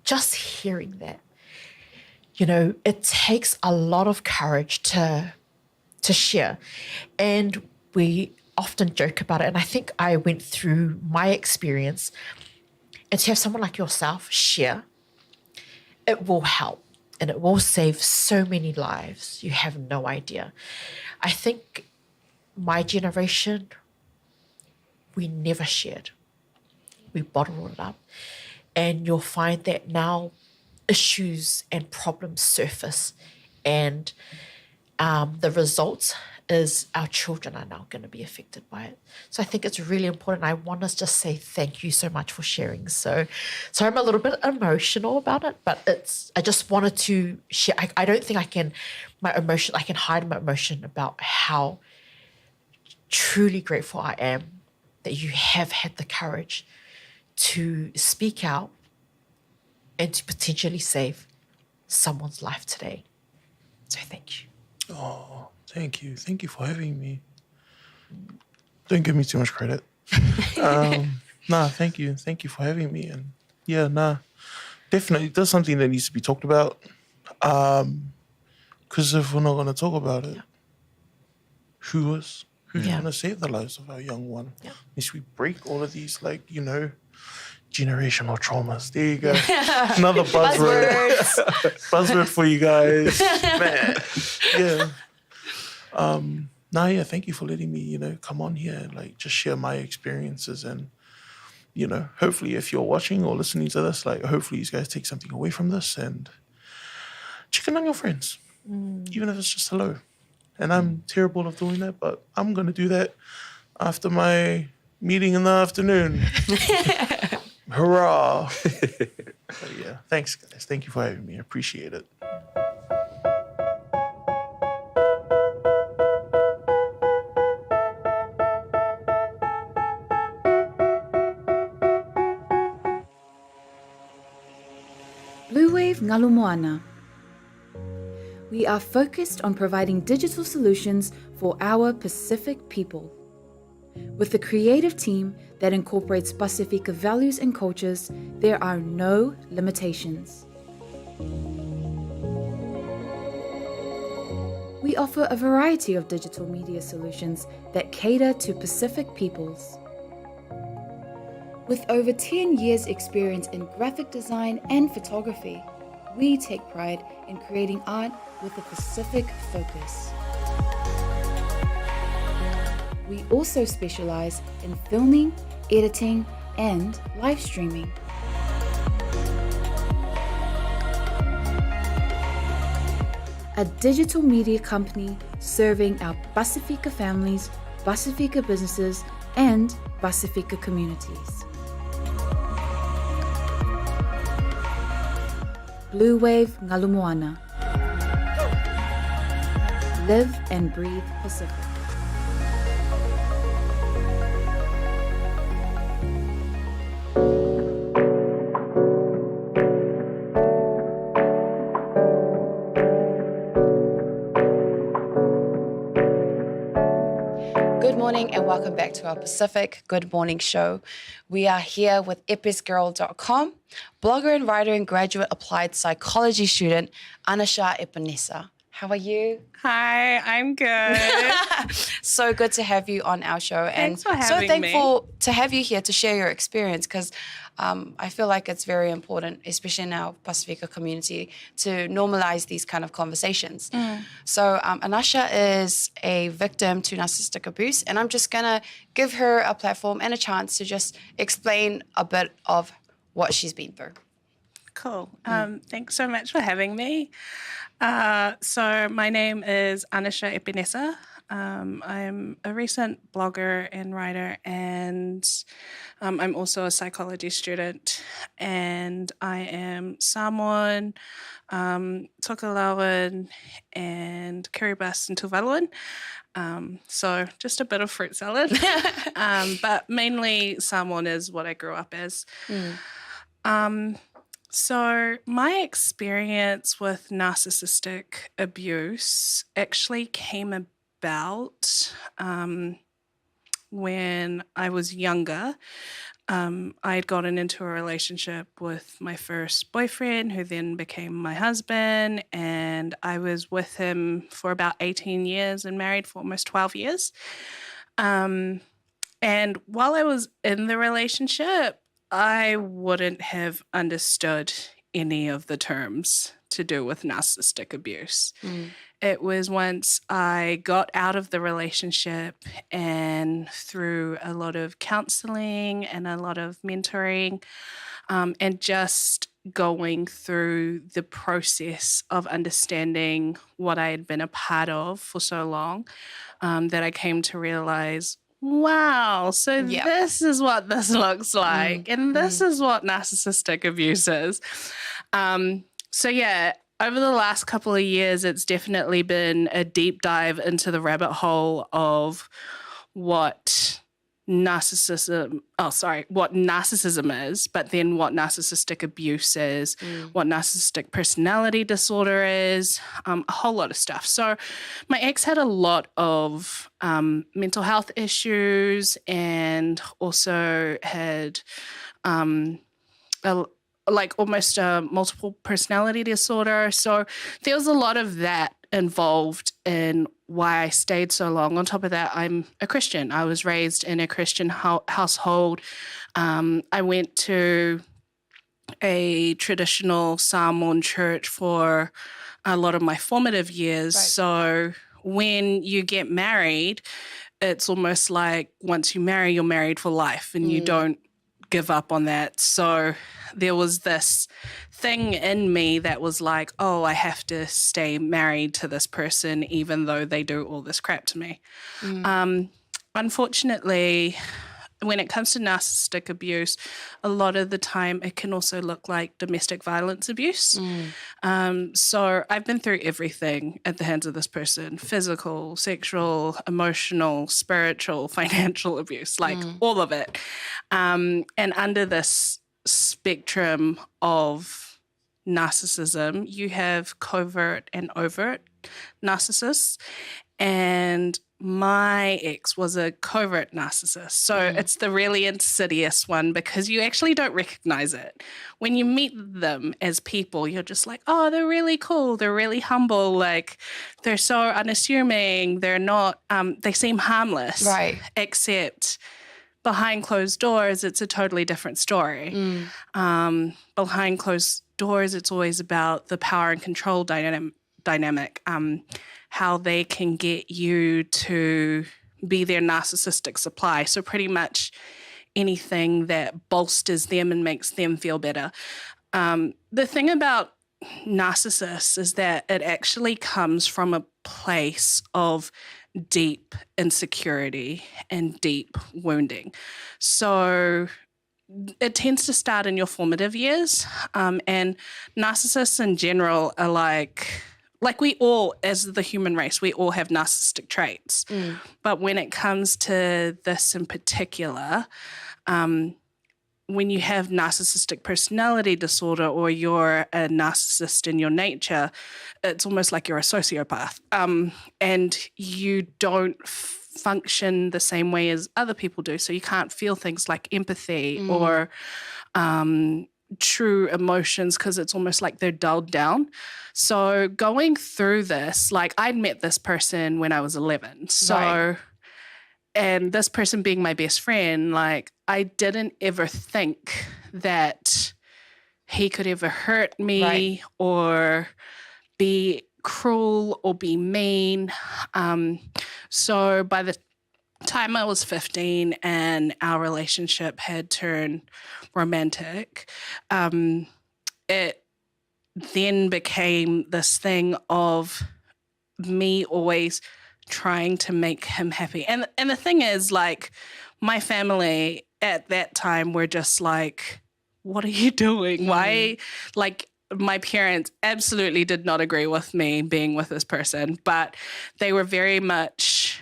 just hearing that, it takes a lot of courage to share. And we often joke about it, and I think I went through my experience, and to have someone like yourself share, it will help and it will save so many lives. You have no idea. I think my generation, we never shared. We bottled it up. And you'll find that now issues and problems surface, and the results is our children are now going to be affected by it. So I think it's really important. I want to just say thank you so much for sharing. So I'm a little bit emotional about it, but I just wanted to share. I don't think I can hide my emotion about how truly grateful I am that you have had the courage to speak out and to potentially save someone's life today. So thank you. Oh, thank you. Thank you for having me. Don't give me too much credit. Thank you. Thank you for having me. And definitely that's something that needs to be talked about. Because if we're not going to talk about it, who's going to save the lives of our young one? Yeah. Unless we break all of these, generational traumas. There you go. Another buzzword. Buzzword for you guys. Man. Yeah. Thank you for letting me, come on here and just share my experiences. And, hopefully if you're watching or listening to this, hopefully you guys take something away from this and check in on your friends, even if it's just hello. And I'm terrible at doing that, but I'm going to do that after my meeting in the afternoon. Hurrah. But yeah, thanks, guys. Thank you for having me. I appreciate it. Bluwave Ngalumoana. We are focused on providing digital solutions for our Pacific people. With a creative team that incorporates Pasifika values and cultures, there are no limitations. We offer a variety of digital media solutions that cater to Pacific peoples. With over 10 years' experience in graphic design and photography, we take pride in creating art with a Pacific focus. We also specialize in filming, editing, and live streaming. A digital media company serving our Pasifika families, Pasifika businesses, and Pasifika communities. Bluwave Ngalumoana. Live and breathe Pacific. Good morning and welcome back to our Pacific Good Morning Show. We are here with episgirl.com, blogger and writer and graduate applied psychology student, Anasha Epenesa. How are you? Hi, I'm good. So good to have you on our show. Thanks for and having so thankful to have you here to share your experience because I feel like it's very important, especially in our Pasifika community, to normalize these kind of conversations. So Anasha is a victim to narcissistic abuse, and I'm just going to give her a platform and a chance to just explain a bit of what she's been through. Cool. Thanks so much for having me. So my name is Anasha Epenesa. I'm a recent blogger and writer, and I'm also a psychology student, and I am Samoan, Tokelauan, and Kiribati and Tuvaluan. So just a bit of fruit salad, but mainly Samoan is what I grew up as. So my experience with narcissistic abuse actually came about when I was younger. I had gotten into a relationship with my first boyfriend, who then became my husband, and I was with him for about 18 years and married for almost 12 years. And while I was in the relationship, I wouldn't have understood any of the terms to do with narcissistic abuse. It was once I got out of the relationship and through a lot of counseling and a lot of mentoring, and just going through the process of understanding what I had been a part of for so long, that I came to realize, wow, so this is what this looks like, and this is what narcissistic abuse is. So yeah, over the last couple of years, it's definitely been a deep dive into the rabbit hole of what narcissism is, but then what narcissistic abuse is, what narcissistic personality disorder is, a whole lot of stuff. So my ex had a lot of mental health issues and also had almost a multiple personality disorder. So there was a lot of that involved in why I stayed so long. On top of that, I'm a Christian. I was raised in a Christian household. I went to a traditional Samoan church for a lot of my formative years. Right. So when you get married, it's almost like once you marry, you're married for life and you don't give up on that. So there was this thing in me that was like, oh, I have to stay married to this person even though they do all this crap to me. Unfortunately, when it comes to narcissistic abuse, a lot of the time it can also look like domestic violence abuse. So I've been through everything at the hands of this person: physical, sexual, emotional, spiritual, financial abuse, like all of it. And under this spectrum of narcissism, you have covert and overt narcissists. And my ex was a covert narcissist. So it's the really insidious one because you actually don't recognize it. When you meet them as people, you're just like, oh, they're really cool. They're really humble. Like, they're so unassuming. They're not, they seem harmless. Right. Except behind closed doors, it's a totally different story. Behind closed doors, it's always about the power and control dynamic, how they can get you to be their narcissistic supply. So pretty much anything that bolsters them and makes them feel better. The thing about narcissists is that it actually comes from a place of deep insecurity and deep wounding. So it tends to start in your formative years. And narcissists in general are like we all, as the human race, we all have narcissistic traits. But when it comes to this in particular, when you have narcissistic personality disorder or you're a narcissist in your nature, it's almost like you're a sociopath. And you don't function the same way as other people do. So you can't feel things like empathy or true emotions because it's almost like they're dulled down. So going through this, like I'd met this person when I was 11. So, right. And this person being my best friend, like I didn't ever think that he could ever hurt me or be cruel or be mean. So by the time I was 15 and our relationship had turned romantic, it then became this thing of me always trying to make him happy. And the thing is, like, my family at that time were just like, what are you doing? Why? Like, my parents absolutely did not agree with me being with this person, but they were very much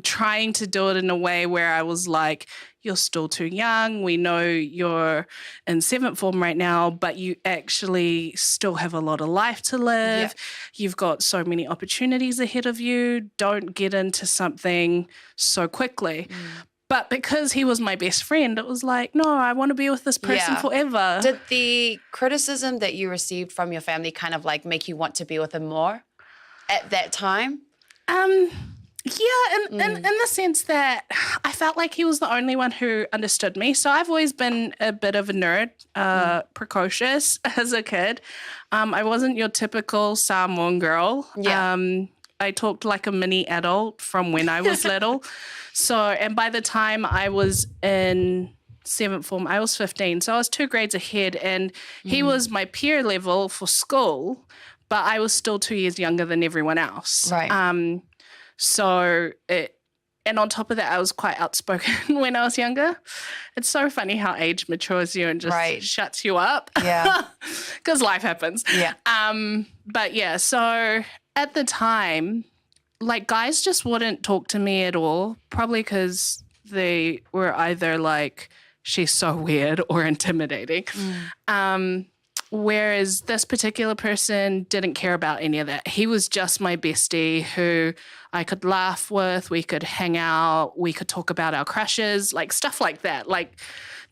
trying to do it in a way where I was like, you're still too young. We know you're in 7th form right now, but you actually still have a lot of life to live. Yeah. You've got so many opportunities ahead of you. Don't get into something so quickly. But because he was my best friend, it was like, no, I want to be with this person forever. Did the criticism that you received from your family kind of like make you want to be with him more at that time? in the sense that I felt like he was the only one who understood me. So I've always been a bit of a nerd, precocious as a kid. I wasn't your typical Samoan girl. Yeah. I talked like a mini adult from when I was little. And by the time I was in 7th form, I was 15. So I was 2 grades ahead, and he was my peer level for school, but I was still 2 years younger than everyone else. Right. And on top of that, I was quite outspoken when I was younger. It's so funny how age matures you and just shuts you up. Yeah. Because life happens. Yeah. But yeah, so at the time, like, guys just wouldn't talk to me at all, probably because they were either like, she's so weird, or intimidating. Whereas this particular person didn't care about any of that. He was just my bestie who I could laugh with, we could hang out, we could talk about our crushes, like stuff like that, like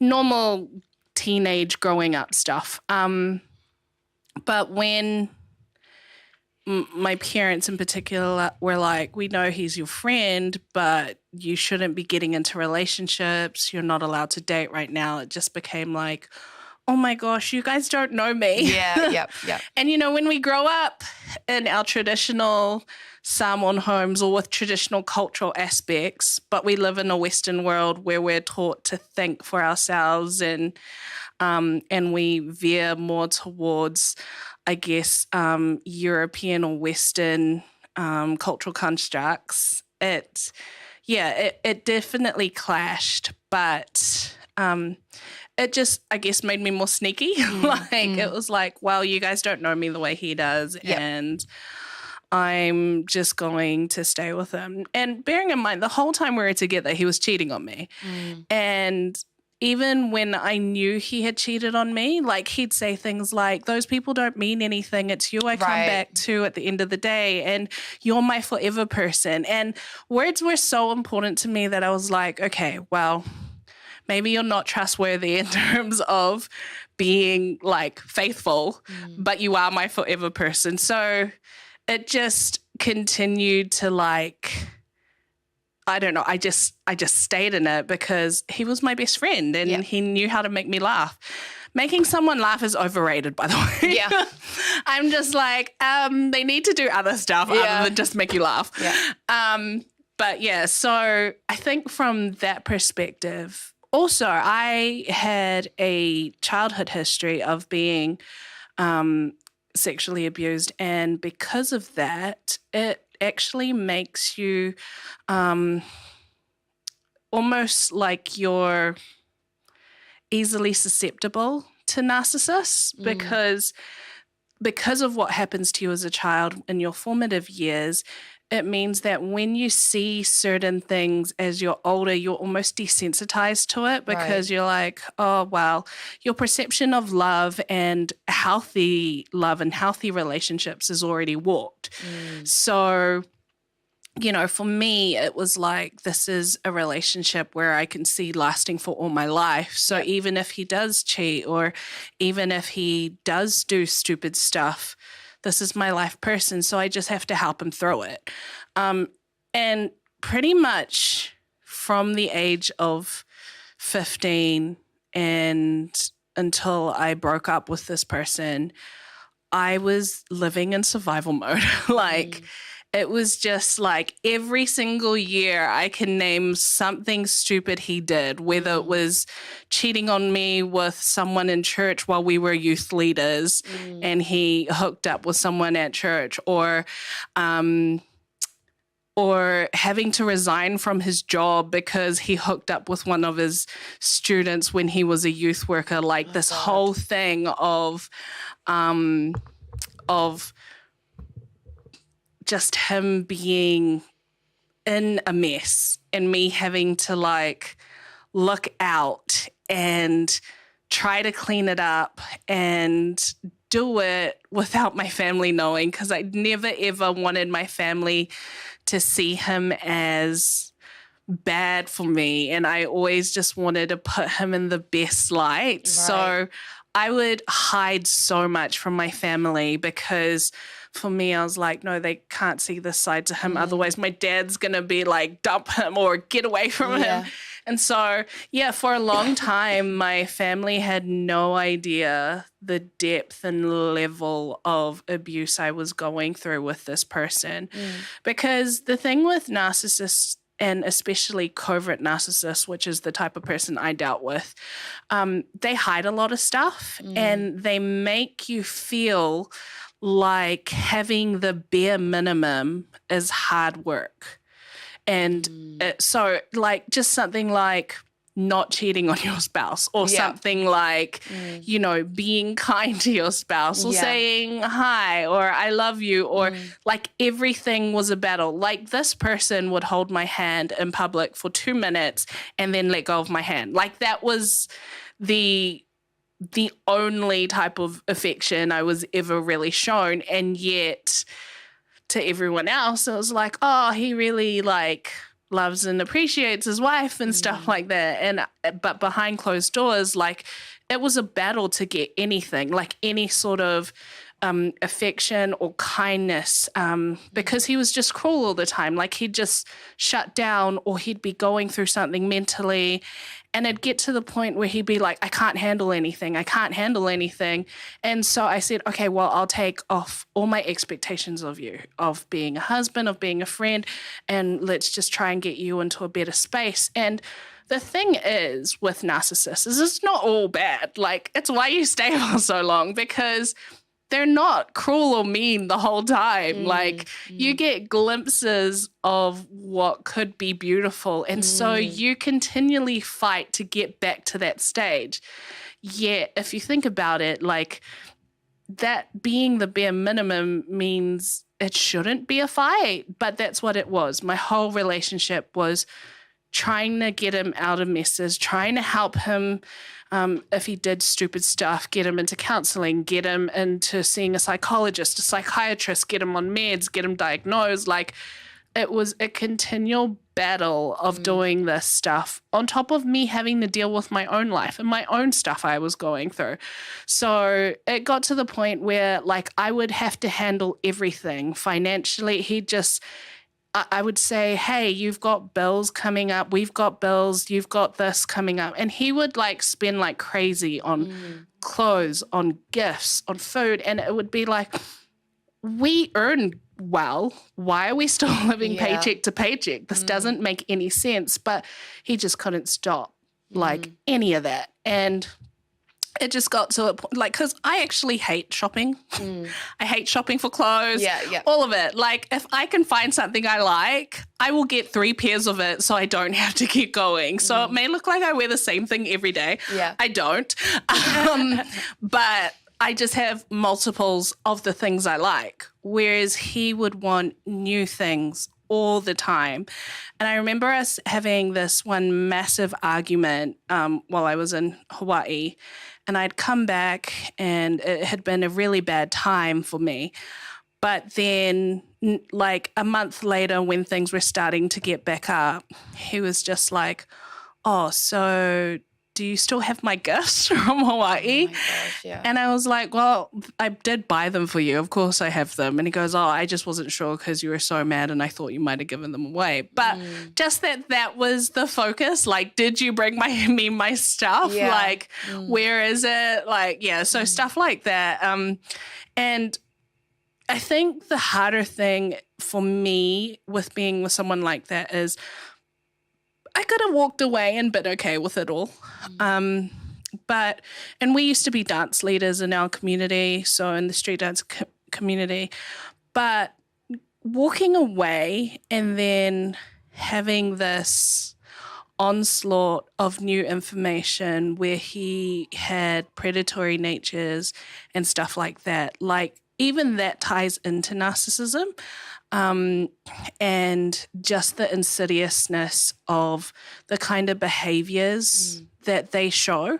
normal teenage growing up stuff. But when my parents in particular were like, we know he's your friend, but you shouldn't be getting into relationships, you're not allowed to date right now, it just became like, oh my gosh, you guys don't know me. Yeah, yep. And, you know, when we grow up in our traditional Samoan homes or with traditional cultural aspects, but we live in a Western world where we're taught to think for ourselves, and we veer more towards, I guess, European or Western cultural constructs. It definitely clashed, but it just, I guess, made me more sneaky. It was like, well, you guys don't know me the way he does, and I'm just going to stay with him. And bearing in mind, the whole time we were together, he was cheating on me. And even when I knew he had cheated on me, like, he'd say things like, those people don't mean anything. It's you I come back to at the end of the day, and you're my forever person. And words were so important to me that I was like, okay, well, maybe you're not trustworthy in terms of being, like, faithful, but you are my forever person. So it just continued to, like, I don't know, I just stayed in it because he was my best friend, and he knew how to make me laugh. Making someone laugh is overrated, by the way. Yeah. I'm just like, they need to do other stuff other than just make you laugh. Yeah. But yeah, so I think from that perspective, also, I had a childhood history of being sexually abused, and because of that, it actually makes you almost like you're easily susceptible to narcissists because of what happens to you as a child in your formative years. It means that when you see certain things as you're older, you're almost desensitized to it because you're like, oh, well, your perception of love and healthy relationships is already warped. So, you know, for me, it was like, this is a relationship where I can see lasting for all my life. So even if he does cheat, or even if he does do stupid stuff, this is my life person, so I just have to help him through it. And pretty much from the age of 15 and until I broke up with this person, I was living in survival mode. It was just like every single year I can name something stupid he did, whether it was cheating on me with someone in church while we were youth leaders and he hooked up with someone at church, or having to resign from his job because he hooked up with one of his students when he was a youth worker. Like this whole thing of just him being in a mess and me having to like look out and try to clean it up and do it without my family knowing, because I never ever wanted my family to see him as bad for me, and I always just wanted to put him in the best light. So I would hide so much from my family because for me, I was like, no, they can't see this side to him. Otherwise, my dad's going to be like, dump him or get away from him. And so, yeah, for a long time, my family had no idea the depth and level of abuse I was going through with this person. Because the thing with narcissists, and especially covert narcissists, which is the type of person I dealt with, they hide a lot of stuff and they make you feel like having the bare minimum is hard work. And so like just something like not cheating on your spouse or something like, you know, being kind to your spouse or saying hi or I love you or like everything was a battle. Like this person would hold my hand in public for 2 minutes and then let go of my hand. Like that was the only type of affection I was ever really shown. And yet to everyone else, it was like, oh, he really like loves and appreciates his wife and stuff like that. And but behind closed doors, like it was a battle to get anything, like any sort of affection or kindness, because he was just cruel all the time. Like he'd just shut down or he'd be going through something mentally and it'd get to the point where he'd be like, I can't handle anything. I can't handle anything. And so I said, okay, well, I'll take off all my expectations of you, of being a husband, of being a friend, and let's just try and get you into a better space. And the thing is with narcissists is it's not all bad. Like it's why you stay for so long because they're not cruel or mean the whole time. Like you get glimpses of what could be beautiful. And so you continually fight to get back to that stage. Yet if you think about it, like that being the bare minimum means it shouldn't be a fight, but that's what it was. My whole relationship was trying to get him out of messes, trying to help him if he did stupid stuff, get him into counseling, get him into seeing a psychologist, a psychiatrist, get him on meds, get him diagnosed. Like it was a continual battle of doing this stuff on top of me having to deal with my own life and my own stuff I was going through. So it got to the point where like I would have to handle everything financially. I would say, hey, you've got bills coming up. We've got bills. You've got this coming up. And he would like spend like crazy on clothes, on gifts, on food. And it would be like, we earn well. Why are we still living paycheck to paycheck? This doesn't make any sense. But he just couldn't stop like any of that. And it just got to a point, like, because I actually hate shopping. I hate shopping for clothes. All of it. Like, if I can find something I like, I will get 3 pairs of it so I don't have to keep going. So it may look like I wear the same thing every day. I don't. But I just have multiples of the things I like. Whereas he would want new things all the time. And I remember us having this one massive argument while I was in Hawaii. And I'd come back and it had been a really bad time for me. But then like a month later when things were starting to get back up, he was just like, oh, so do you still have my gifts from Hawaii? Oh my gosh, And I was like, well, I did buy them for you. Of course I have them. And he goes, oh, I just wasn't sure because you were so mad and I thought you might have given them away. But just that was the focus. Like, did you bring me my stuff? Like, where is it? Like, so stuff like that. And I think the harder thing for me with being with someone like that is I could have walked away and been okay with it all. And we used to be dance leaders in our community, so in the street dance community. But walking away and then having this onslaught of new information where he had predatory natures and stuff like that, like even that ties into narcissism. And just the insidiousness of the kind of behaviors that they show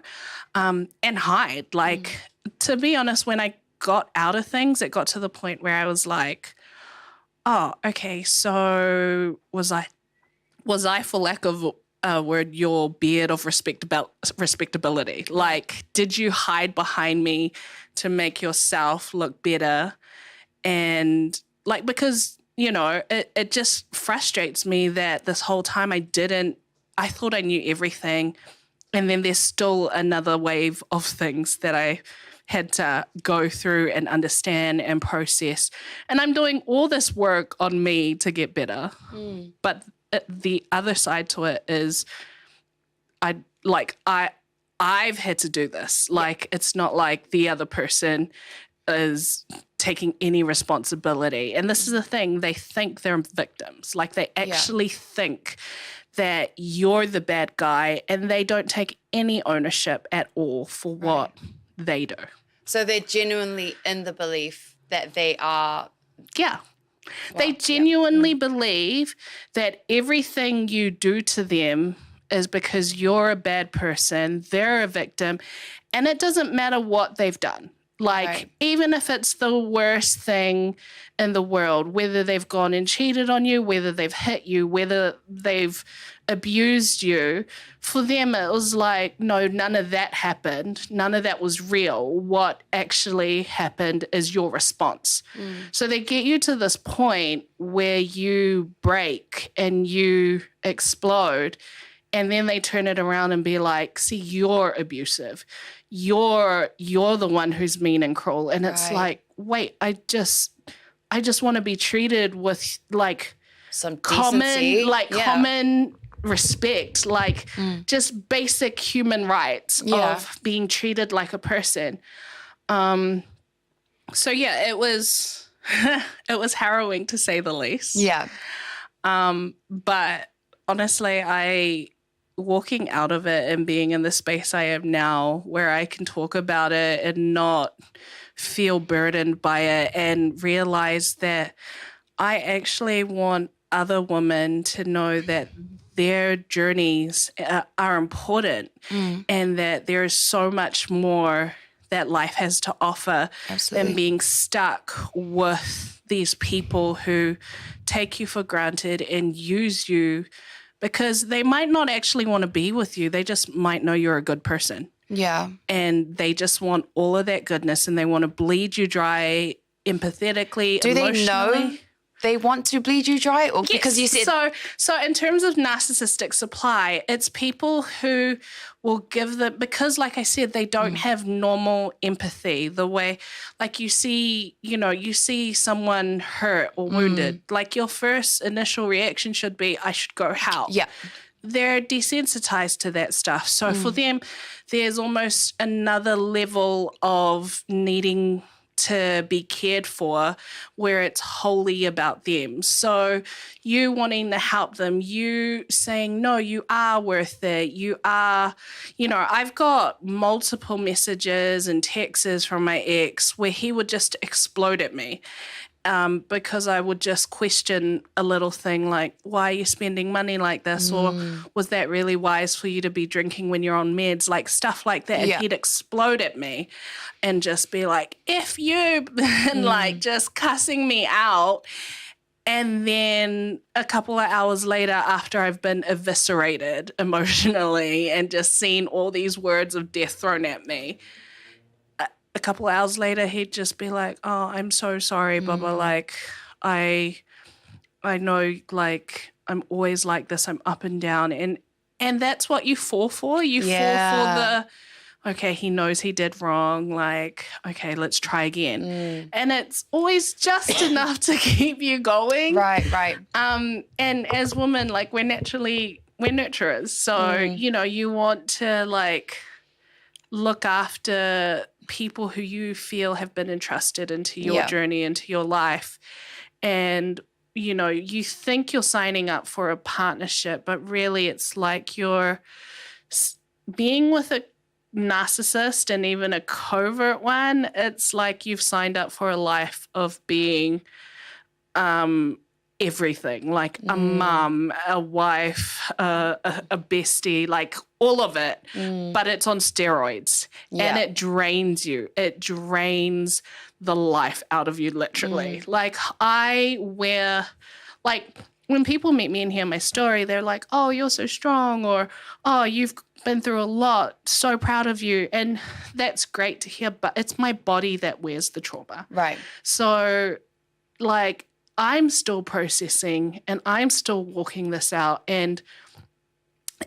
and hide. Like, to be honest, when I got out of things, it got to the point where I was like, oh, okay, so was I for lack of word, your beard of respectability. Like, did you hide behind me to make yourself look better? And like, because, you know, it just frustrates me that this whole time I thought I knew everything. And then there's still another wave of things that I had to go through and understand and process. And I'm doing all this work on me to get better. But the other side to it is I've had to do this. Like, it's not like the other person is taking any responsibility. And this is the thing, they think they're victims. Like, they actually think that you're the bad guy, and they don't take any ownership at all for what they do. So they're genuinely in the belief that they are. Yeah. They genuinely believe that everything you do to them is because you're a bad person, they're a victim, and it doesn't matter what they've done. Like, even if it's the worst thing in the world, whether they've gone and cheated on you, whether they've hit you, whether they've abused you, for them it was like, no, none of that happened. None of that was real. What actually happened is your response. So they get you to this point where you break and you explode, and then they turn it around and be like, see, you're abusive. You're the one who's mean and cruel. And it's like, wait, I just want to be treated with like Some decency. common respect, like just basic human rights of being treated like a person. So yeah, it was it was harrowing to say the least. Yeah. But honestly, walking out of it and being in the space I am now, where I can talk about it and not feel burdened by it, and realize that I actually want other women to know that their journeys are important, and that there is so much more that life has to offer than being stuck with these people who take you for granted and use you, because they might not actually want to be with you. They just might know you're a good person. Yeah. And they just want all of that goodness, and they want to bleed you dry empathetically, Do emotionally. they know they want to bleed you dry? Or because you said... So in terms of narcissistic supply, it's people who will give them, because like I said, they don't have normal empathy, the way, like you see someone hurt or wounded, like your first initial reaction should be, I should go help. Yeah. They're desensitized to that stuff. So for them, there's almost another level of needing to be cared for where it's wholly about them. So you wanting to help them, you saying, no, you are worth it. You are, I've got multiple messages and texts from my ex where he would just explode at me. Because I would just question a little thing like, why are you spending money like this? Or was that really wise for you to be drinking when you're on meds? Like stuff like that. And he'd explode at me and just be like, F you, and like just cussing me out. And then a couple of hours later, after I've been eviscerated emotionally and just seen all these words of death thrown at me, a couple of hours later, he'd just be like, oh, I'm so sorry, blah, blah. Like, I know, like, I'm always like this. I'm up and down. And that's what you fall for. You fall for the, okay, he knows he did wrong. Like, okay, let's try again. And it's always just enough to keep you going. Right. And as women, like, we're nurturers. So, you want to, like, look after people who you feel have been entrusted into your journey, into your life. And, you think you're signing up for a partnership, but really it's like you're being with a narcissist, and even a covert one. It's like you've signed up for a life of being everything, like a mum, a wife, a bestie, like all of it, but it's on steroids, and it drains you. It drains the life out of you, literally. Like I wear, like when people meet me and hear my story, they're like, oh, you're so strong, or, oh, you've been through a lot, so proud of you. And that's great to hear, but it's my body that wears the trauma. Right. So, like, I'm still processing and I'm still walking this out. And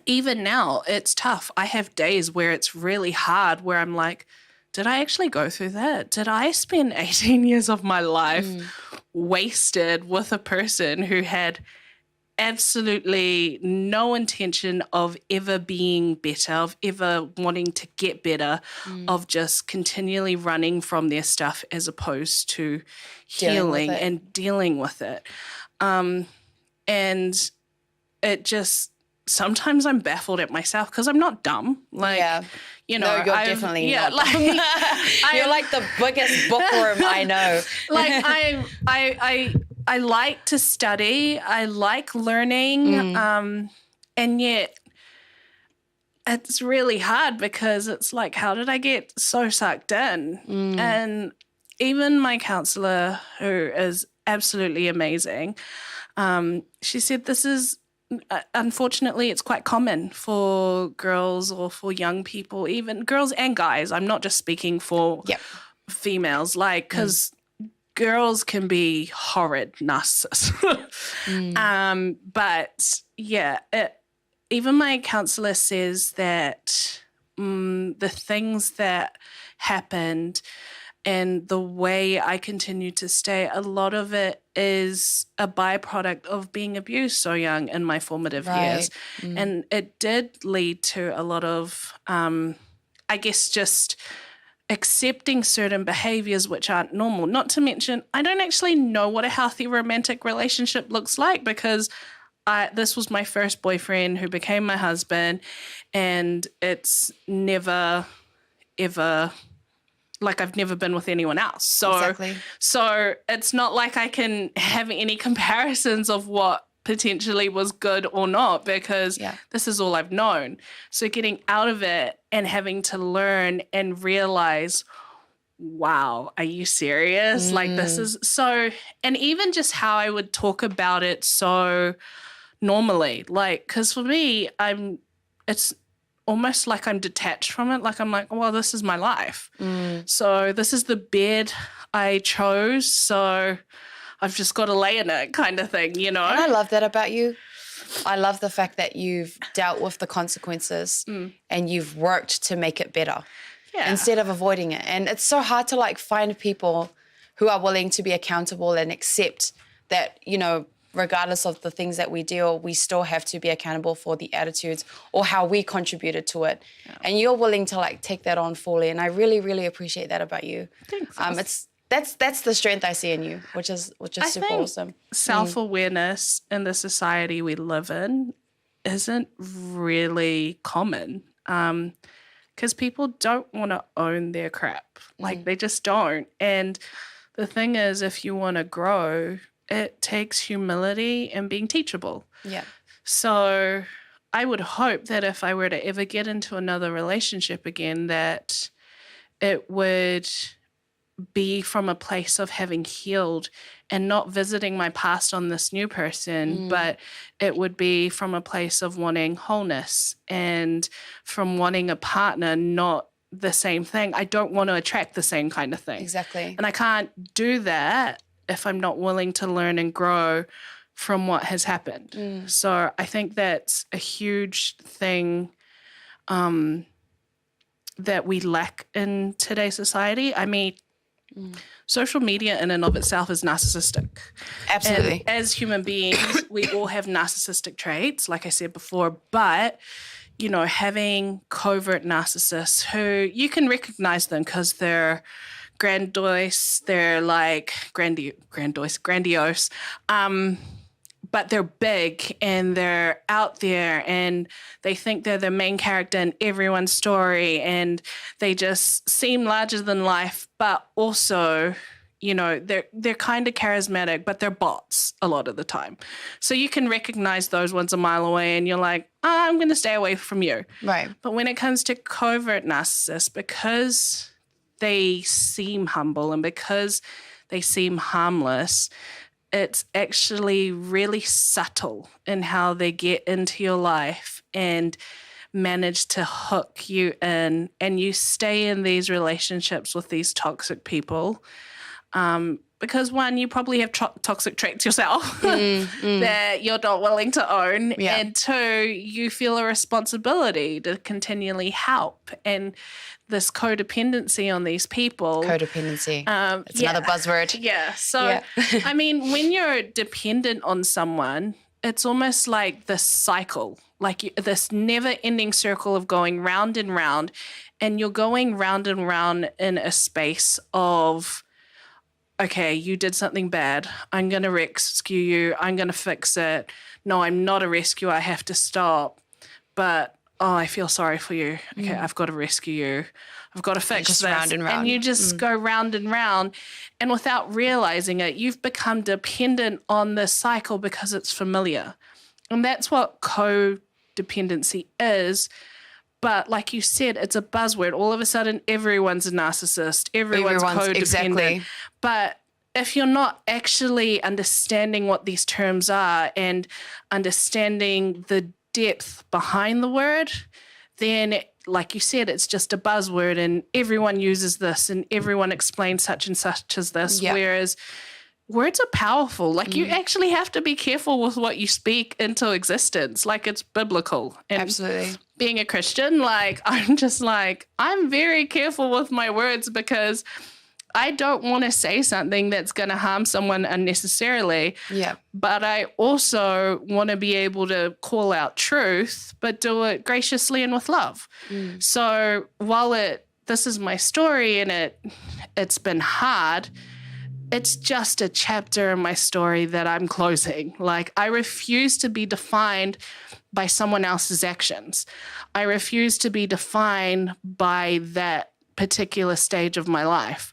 even now, it's tough. I have days where it's really hard, where I'm like, did I actually go through that? Did I spend 18 years of my life wasted with a person who had absolutely no intention of ever being better, of ever wanting to get better, of just continually running from their stuff as opposed to healing and dealing with it. And it just, sometimes I'm baffled at myself because I'm not dumb. Like, you know, no, you're definitely not. Like, you're like the biggest bookworm I know. Like I like to study. I like learning. And yet it's really hard because it's like, how did I get so sucked in? And even my counselor, who is absolutely amazing, she said this is, unfortunately, it's quite common for girls or for young people, even girls and guys. I'm not just speaking for females, like, because girls can be horrid narcissists. But yeah, even my counselor says that the things that happened and the way I continue to stay, a lot of it is a byproduct of being abused so young in my formative years. And it did lead to a lot of, I guess, just accepting certain behaviors which aren't normal. Not to mention, I don't actually know what a healthy romantic relationship looks like, because this was my first boyfriend who became my husband, and it's never, ever, like, I've never been with anyone else. So, so it's not like I can have any comparisons of what potentially was good or not, because this is all I've known. So getting out of it and having to learn and realize, wow, are you serious? Like, this is so, and even just how I would talk about it so normally, like, because for me, it's almost like I'm detached from it. Like, I'm like, well, this is my life. So this is the bed I chose. So I've just got to lay in it, kind of thing, you know? And I love that about you. I love the fact that you've dealt with the consequences and you've worked to make it better instead of avoiding it. And it's so hard to, like, find people who are willing to be accountable and accept that, you know, regardless of the things that we deal, we still have to be accountable for the attitudes or how we contributed to it. And you're willing to, like, take that on fully. And I really, really appreciate that about you. Thanks. That's the strength I see in you, which is super awesome. Self-awareness in the society we live in isn't really common, because people don't want to own their crap. Like, they just don't. And the thing is, if you want to grow, it takes humility and being teachable. So I would hope that if I were to ever get into another relationship again, that it would be from a place of having healed and not visiting my past on this new person, but it would be from a place of wanting wholeness and from wanting a partner, not the same thing. I don't want to attract the same kind of thing. Exactly. And I can't do that if I'm not willing to learn and grow from what has happened. So I think that's a huge thing that we lack in today's society. I mean, social media in and of itself is narcissistic. Absolutely. And as human beings, we all have narcissistic traits, like I said before, but, you know, having covert narcissists who you can recognize them because they're grandiose, they're like grandiose, but they're big and they're out there and they think they're the main character in everyone's story and they just seem larger than life, but also, you know, they're kind of charismatic, but they're bots a lot of the time. So you can recognize those ones a mile away and you're like, I'm going to stay away from you. Right. But when it comes to covert narcissists, because they seem humble and because they seem harmless, it's actually really subtle in how they get into your life and manage to hook you in, and you stay in these relationships with these toxic people. Because one, you probably have toxic traits yourself that you're not willing to own. Yeah. And two, you feel a responsibility to continually help. And this codependency on these people. Codependency. It's another buzzword. Yeah. So, Yeah. I mean, when you're dependent on someone, it's almost like this cycle, like this never-ending circle of going round and round. And you're going round and round in a space of, okay, you did something bad. I'm going to rescue you. I'm going to fix it. No, I'm not a rescuer. I have to stop. But, oh, I feel sorry for you. Okay, I've got to rescue you. I've got to fix Just this. round and round. And you just go round and round. And without realizing it, you've become dependent on this cycle because it's familiar. And that's what codependency is. But like you said, it's a buzzword. All of a sudden, everyone's a narcissist. Everyone's codependent. Exactly. But if you're not actually understanding what these terms are and understanding the depth behind the word, then, like you said, it's just a buzzword and everyone uses this and everyone explains such and such as this. Yeah. Whereas words are powerful. Like you actually have to be careful with what you speak into existence. Like it's biblical. And Absolutely. being a Christian, like I'm very careful with my words because I don't want to say something that's going to harm someone unnecessarily. Yeah. But I also want to be able to call out truth, but do it graciously and with love. So while this is my story and it's been hard, it's just a chapter in my story that I'm closing. Like I refuse to be defined by someone else's actions. I refuse to be defined by that particular stage of my life.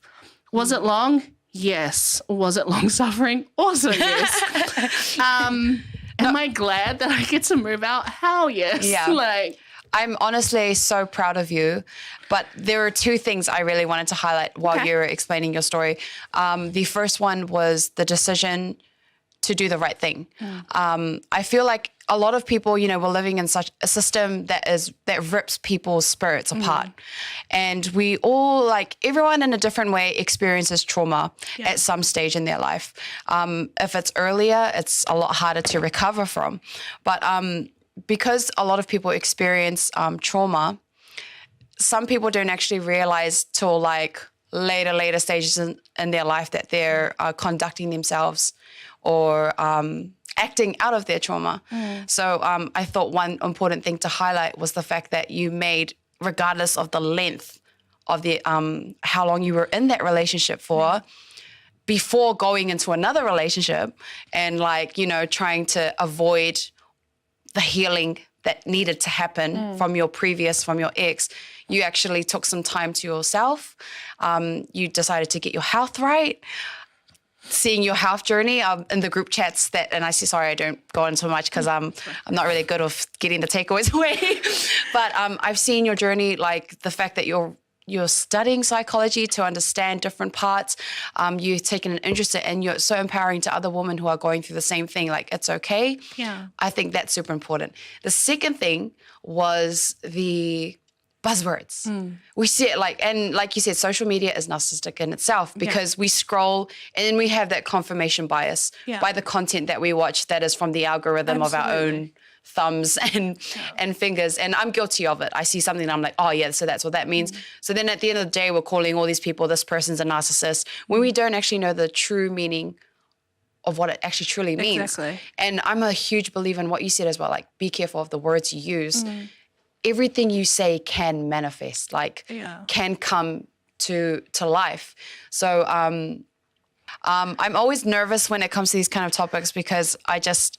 Was it long? Yes. Was it long suffering? Also yes. Am I glad that I get to move out? Hell yes. Yeah. Like I'm honestly so proud of you, but there are two things I really wanted to highlight while you were explaining your story. The first one was the decision to do the right thing. I feel like a lot of people, we're living in such a system that rips people's spirits apart. And we all, everyone in a different way experiences trauma at some stage in their life. If it's earlier, it's a lot harder to recover from. But because a lot of people experience trauma, some people don't actually realize till later stages in their life that they're conducting themselves or acting out of their trauma. So I thought one important thing to highlight was the fact that you made, regardless of the length of the how long you were in that relationship for, before going into another relationship and trying to avoid the healing that needed to happen from your ex, you actually took some time to yourself. You decided to get your health right. Seeing your health journey in the group chats and I see, sorry, I don't go into much because I'm not really good with getting the takeaways away. But I've seen your journey, the fact that you're studying psychology to understand different parts. You've taken an interest and you're so empowering to other women who are going through the same thing. It's okay. Yeah. I think that's super important. The second thing was the buzzwords. We see it and like you said, social media is narcissistic in itself because we scroll and then we have that confirmation bias by the content that we watch that is from the algorithm of our own thumbs and fingers. And I'm guilty of it. I see something and I'm like, oh yeah, so that's what that means. So then at the end of the day, we're calling all these people, this person's a narcissist, when we don't actually know the true meaning of what it actually truly means. Exactly. And I'm a huge believer in what you said as well, be careful of the words you use. Everything you say can manifest, can come to life. So I'm always nervous when it comes to these kind of topics because I just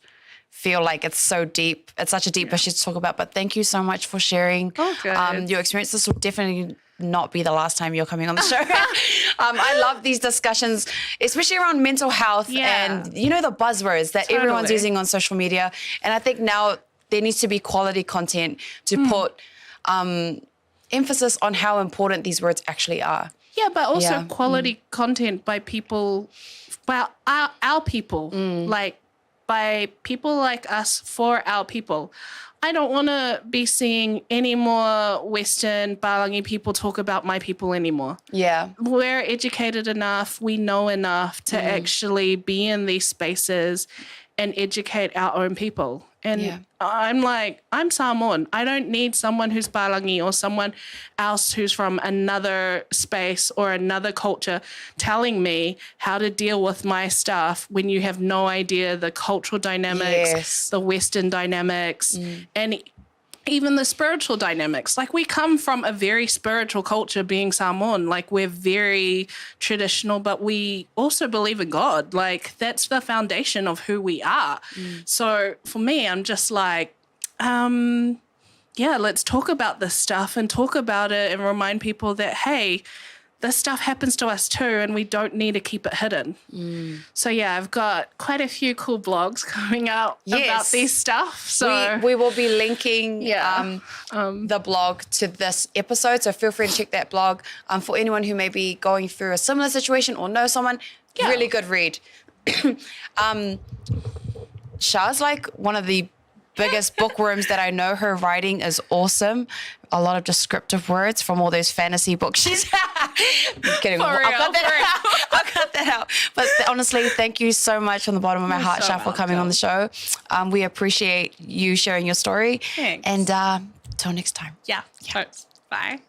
feel like it's so deep. It's such a deep issue to talk about. But thank you so much for sharing your experience. This will definitely not be the last time you're coming on the show. I love these discussions, especially around mental health and the buzzwords that everyone's using on social media. And I think now there needs to be quality content to put emphasis on how important these words actually are. Yeah, but also quality content by people by our people, like by people like us for our people. I don't want to be seeing any more Western Palangi people talk about my people anymore. Yeah. We're educated enough, we know enough to actually be in these spaces and educate our own people. And I'm like, I'm Samoan. I don't need someone who's Palangi or someone else who's from another space or another culture telling me how to deal with my stuff when you have no idea the cultural dynamics, the Western dynamics, and even the spiritual dynamics. Like, we come from a very spiritual culture being Samoan. Like, we're very traditional, but we also believe in God. Like, that's the foundation of who we are. So for me, I'm just like, let's talk about this stuff and talk about it and remind people that, hey, this stuff happens to us too, and we don't need to keep it hidden. So I've got quite a few cool blogs coming out about these stuff. So we will be linking the blog to this episode, so feel free to check that blog. For anyone who may be going through a similar situation or know someone, really good read. Shah's like one of the biggest bookworms that I know. Her writing is awesome. A lot of descriptive words from all those fantasy books. She's I'm kidding. I'll cut that out. But honestly, thank you so much from the bottom of my heart, Shah, for coming on the show. We appreciate you sharing your story. Thanks. And till next time. Yeah. Bye.